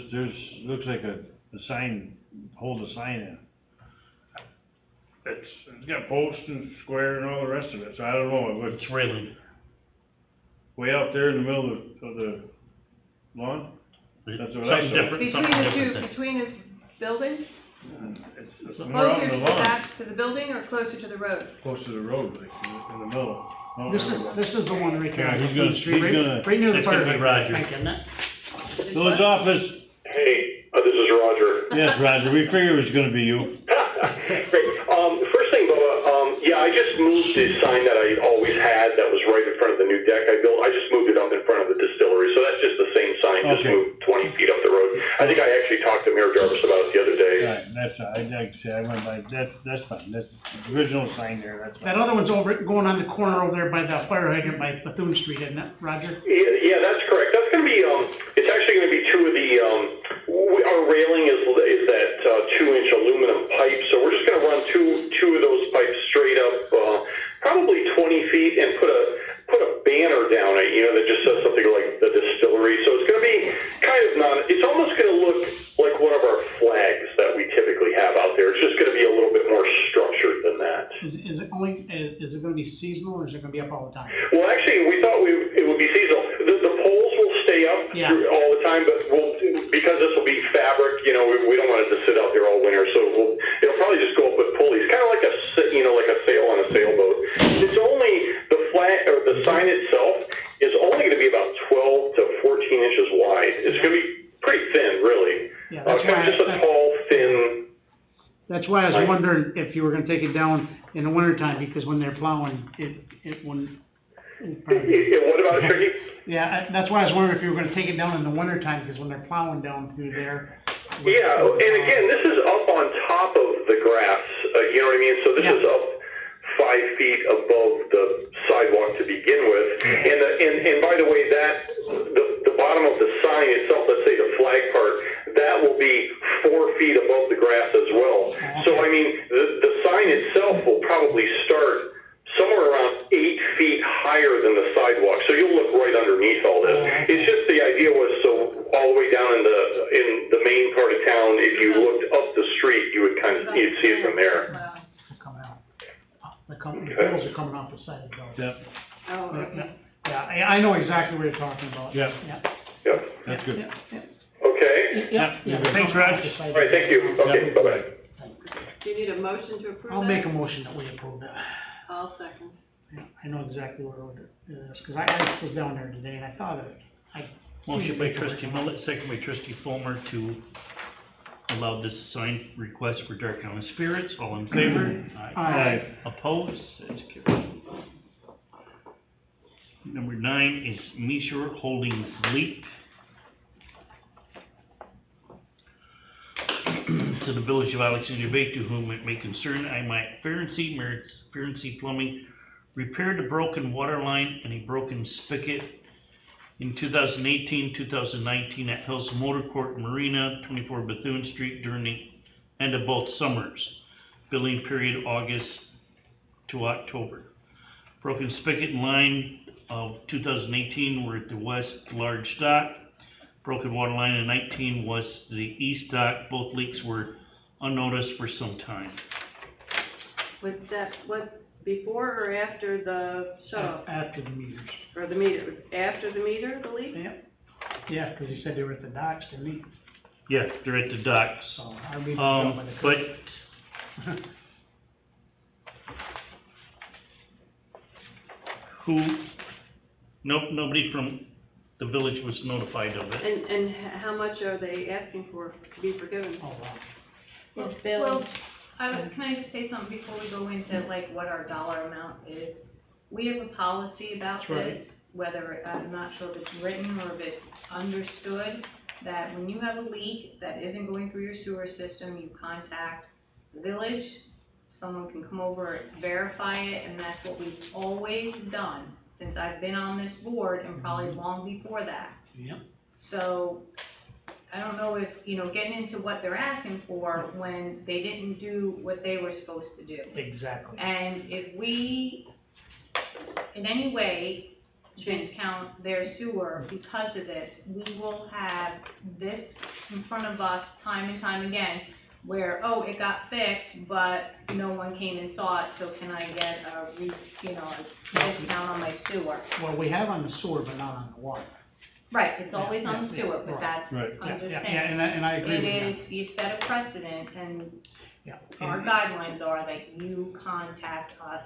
looks like a sign, hold a sign in. It's got posts and square and all the rest of it, so I don't know, but
it's railing.
way out there in the middle of the lawn? That's what I
Something
saw.
different,
Between
something
the
different
two,
then.
between his buildings,
It's more out
closer
in
to
the
the
lawn,
back, to the building, or closer to the road?
close to the road, like, in the middle. Oh,
This
there we go.
is the one right there.
Yeah,
on
he's
Main
gonna-
Street,
he's
right-
gonna-
Right near the
That's
fire
gonna be
hydrant,
Roger.
I think, isn't it?
Village office,
Hey, this is Roger.
yes, Roger, we figured it was gonna be you.
Great. First thing, Bubba, yeah, I just moved the sign that I always had that was right in front of the new deck I built. I just moved it up in front of the distillery, so that's just the same sign, just
Okay.
moved 20 feet up the road. I think I actually talked to Mayor Jarvis about it the other day.
Right, that's, like I said, I went by, that's fine, that's the original sign there, that's
That
fine.
other one's over, going on the corner over there by the fire hydrant by Bethune Street, isn't it, Roger?
Yeah, that's correct. That's gonna be, it's actually gonna be two of the, our railing is that, 2-inch aluminum pipe, so we're just gonna run two of those pipes straight up, probably 20 feet and put a banner down it, that just says something like the distillery. So it's gonna be kind of it's almost gonna look like one of our flags that we typically have out there. It's just gonna be a little bit more structured than that.
Is it gonna be seasonal, or is it gonna be up all the time?
Well, actually, we thought it would be seasonal. The poles will stay up
Yeah.
all the time, but because this will be fabric, we don't want it to sit out there all winter, so it'll probably just go up with pulleys, kind of like like a sail on a sailboat. It's only, the flag, or the sign itself is only gonna be about 12 to 14 inches wide. It's gonna be pretty thin, really.
Yeah, that's
Kind of just a
why,
tall, thin.
that's why I was wondering if you were gonna take it down in the wintertime, because when they're plowing, it wouldn't.
What about it, Tricky?
Yeah, that's why I was wondering if you were gonna take it down in the wintertime, because when they're plowing down through there.
Yeah, and again, this is up on top of the grass, you know what I mean? So this
Yeah.
is up 5 feet above the sidewalk to begin with. And by the way, the bottom of the sign itself, let's say the flag part, that will be 4 feet above the grass as well. So I mean, the sign itself will probably start somewhere around 8 feet higher than the sidewalk, so you'll look right underneath all this. It's just the idea was, so all the way down in the main part of town, if you looked up the street, you'd see it from there.
They're coming out. The poles are coming off the side of the building.
Yep,
Oh,
Yeah,
okay.
yeah, I know exactly what you're talking about.
Yeah.
Yeah.
Yep,
that's good.
Yeah, yeah,
okay,
yeah,
Yeah,
they're
thanks,
coming off
Raj.
the side of
all right,
the
thank you,
building.
okay, bye-bye.
Do you need a motion to approve that?
I'll make a motion that we approve that.
I'll second.
Yeah, I know exactly where it is, because I was down there today and I thought of it.
Motion by trustee Millet, second by trustee Fulmer to allow this signed request for Dark County Spirits. All in favor?
Aye.
Opposed? That's carried. Number 9 is Meashore Holdings Leap. To the Village of Alexandria Bay, to whom it may concern, I might Ferency Plumbing repaired a broken water line and a broken spigot in 2018, 2019 at Hills Motor Court Marina, 24 Bethune Street during the end of both summers. Billing period August to October. Broken spigot and line of 2018 were at the west large dock. Broken water line in 19 was the east dock. Both leaks were unnoticed for some time.
Was that, before or after the shut-off,
After the meters.
or the meter? Was it after the meter, the leak?
Yeah, yeah, because he said they were at the docks, didn't he?
Yeah, they're at the docks.
So I read the bill by the
But nobody from the village was notified of it.
And how much are they asking for to be forgiven?
Oh, wow.
It's
Well,
Bill.
can I just say something before we go into like what our dollar amount is? We have a policy about
That's right.
this, whether, I'm not sure if it's written or if it's understood, that when you have a leak that isn't going through your sewer system, you contact the village, someone can come over, verify it, and that's what we've always done since I've been on this board and probably long before that.
Yep.
So, I don't know if, you know, getting into what they're asking for when they didn't do what they were supposed to do.
Exactly.
And if we, in any way, discount their sewer because of this, we will have this in front of us time and time again, where, oh, it got fixed, but no one came and saw it, so can I get a discount on my sewer?
Well, we have on the sewer, but not on the water.
Right, it's always on the
Yeah,
sewer, but
right,
that's,
right.
I'm just
Yeah,
saying.
and I agree with you.
It is, you set a precedent, and
Yeah.
our guidelines are that you contact us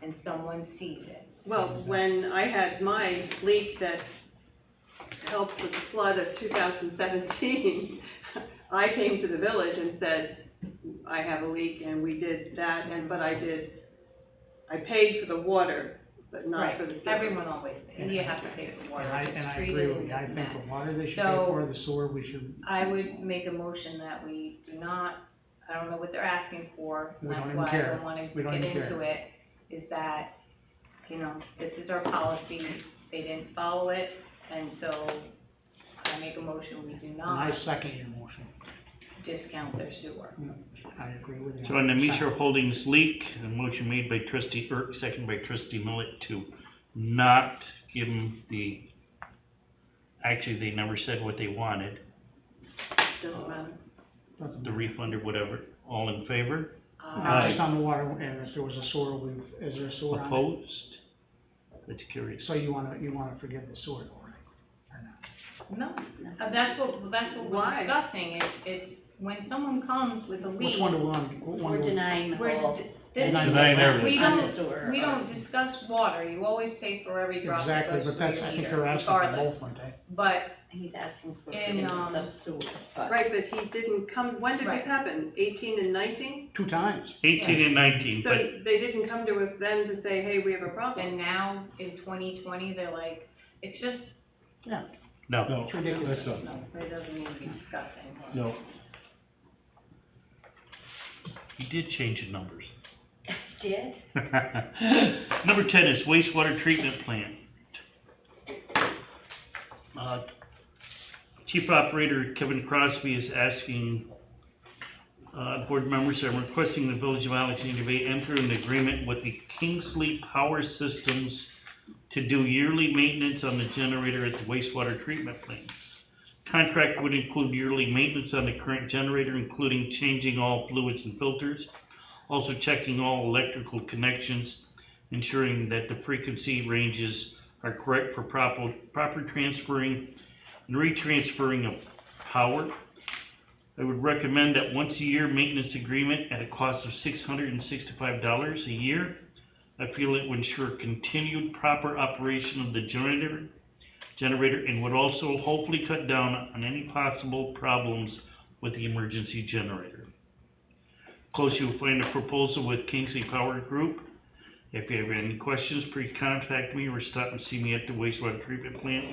and someone sees it.
Well, when I had my leak that helped with the flood of 2017, I came to the village and said, I have a leak, and we did that, but I paid for the water, but not for the sewer.
Everyone always, and you have to pay for water.
And I
It's
agree with
treated
you, I
and
think
that.
the water they should pay
So-
for, the sewer we should,
I would make a motion that we do not, I don't know what they're asking for,
We
and
don't
that's
even
why I
care.
don't wanna
We don't
get
even
into
care.
it, is that, you know, this is our policy, they didn't follow it, and so I make a motion, we do
and
not
I second your motion.
discount their sewer.
I agree with you.
So on the Misha Holdings leak, a motion made by trustee Erk, second by trustee Millet to not give them the, actually, they never said what they wanted,
Doesn't matter.
the refund or whatever. All in favor?
Not just on the water, and if there was a sewer, is there a sewer on it?
Opposed? That's curious.
So you wanna forgive the sewer, though, right? Or not?
No, that's what we're
Why?
discussing, it's when someone comes with a leak.
Which one do we want, what one
We're
do we?
denying the
We're
whole.
this-
Denying everything.
We don't discuss water, you always pay for every drop that
Exactly,
goes
but
through
that's,
your
I think
meter,
they're asking for
regardless.
both, aren't they?
But
He's asking for
In,
forgiveness of sewer, but.
Right, but he didn't come, when did
Right.
this happen? 18 and 19?
2 times.
18 and 19,
So
but
they didn't come to us then to say, hey, we have a problem.
and now in 2020, they're like, it's just,
Yeah,
no.
No,
it's ridiculous.
that's not,
no, it doesn't need to be discussed anymore.
no.
He did change the numbers.
Did?
Number 10 is wastewater treatment plant. Chief Operator Kevin Crosby is asking, board members, I'm requesting the Village of Alexandria Bay enter an agreement with the Kingsley Power Systems to do yearly maintenance on the generator at the wastewater treatment plant. Contract would include yearly maintenance on the current generator, including changing all fluids and filters, also checking all electrical connections, ensuring that the frequency ranges are correct for proper transferring and retransferring of power. I would recommend that once a year maintenance agreement at a cost of $665 a year. I feel it would ensure continued proper operation of the generator and would also hopefully cut down on any possible problems with the emergency generator. Close, you'll find a proposal with Kingsley Power Group. If you have any questions, please contact me or stop and see me at the wastewater treatment plant.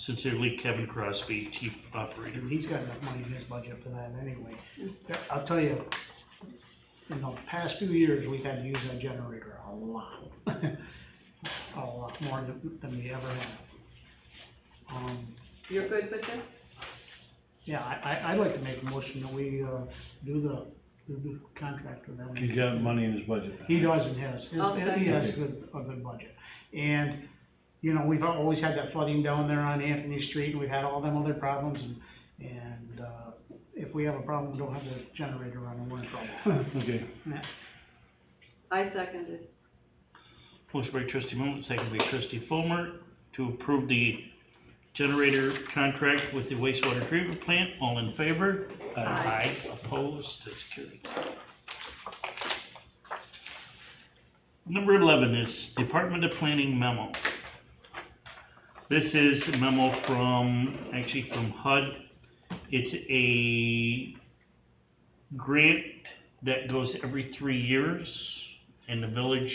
Sincerely, Kevin Crosby, Chief Operator.
And he's got enough money in his budget for that anyway. I'll tell you, in the past few years, we've had to use that generator a lot. A lot more than we ever have.
You're good with this?
Yeah, I'd like to make a motion that we, do the contract with them.
He's got money in his budget.
He does in his,
I'll
he
second.
has a good budget. And, you know, we've always had that flooding down there on Anthony Street, and we've had all them other problems, and if we have a problem, we don't have the generator running, we're in trouble.
Okay.
Yeah.
I seconded.
Motion by trustee Moment, second by trustee Fulmer, to approve the generator contract with the wastewater treatment plant. All in favor?
Aye.
Opposed? That's carried. Number 11 is Department of Planning memo. This is a memo from HUD. It's a grant that goes every 3 years, and the village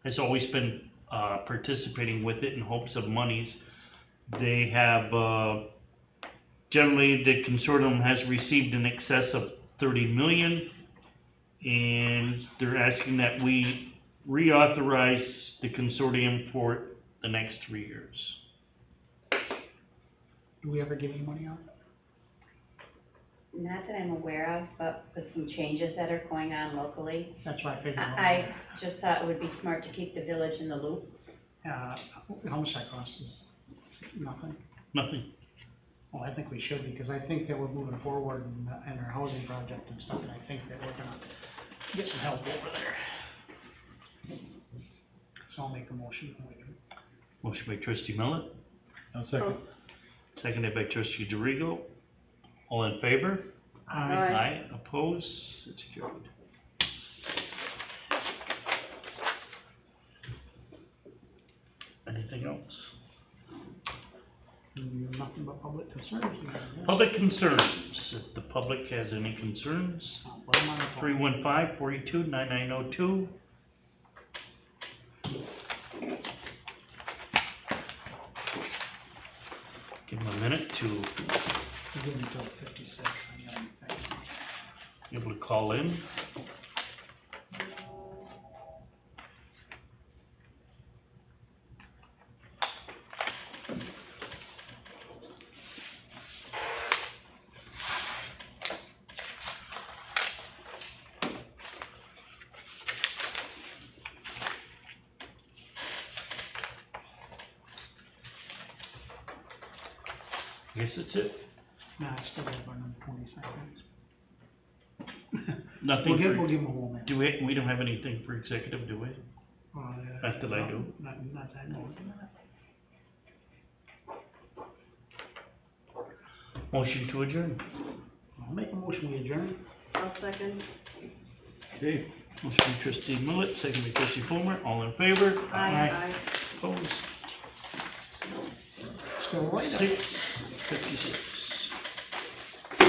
has always been participating with it in hopes of monies. They have, generally, the consortium has received in excess of 30 million, and they're asking that we reauthorize the consortium for the next 3 years.
Do we ever get any money out?
not that I'm aware of, but with some changes that are going on locally,
That's why I figured.
I just thought it would be smart to keep the village in the loop.
How much that costs us? Nothing?
Nothing.
Well, I think we should, because I think that we're moving forward in our housing project and stuff, and I think that we're gonna get some help over there. So I'll make a motion.
Motion by trustee Millet,
I'll second.
seconded by trustee DeRigo. All in favor?
Aye.
Opposed? It's carried. Anything else?
Nothing but public concerns.
Public concerns, if the public has any concerns,
Put 'em on the phone.
315-482-9902. Give them a minute to
We're getting to 56. I got 'em fixed.
be able to call in. I guess that's it.
Nah, I still have another 20 seconds.
Nothing
We'll
for,
give them a whole minute.
do we don't have anything for executive, do we? Not that I do.
Not that I know.
Motion to adjourn.
I'll make a motion, we adjourn.
I'll second.
Okay. Motion by trustee Millet, second by trustee Fulmer, all in favor?
Aye.
Opposed?
Still right.
6:56.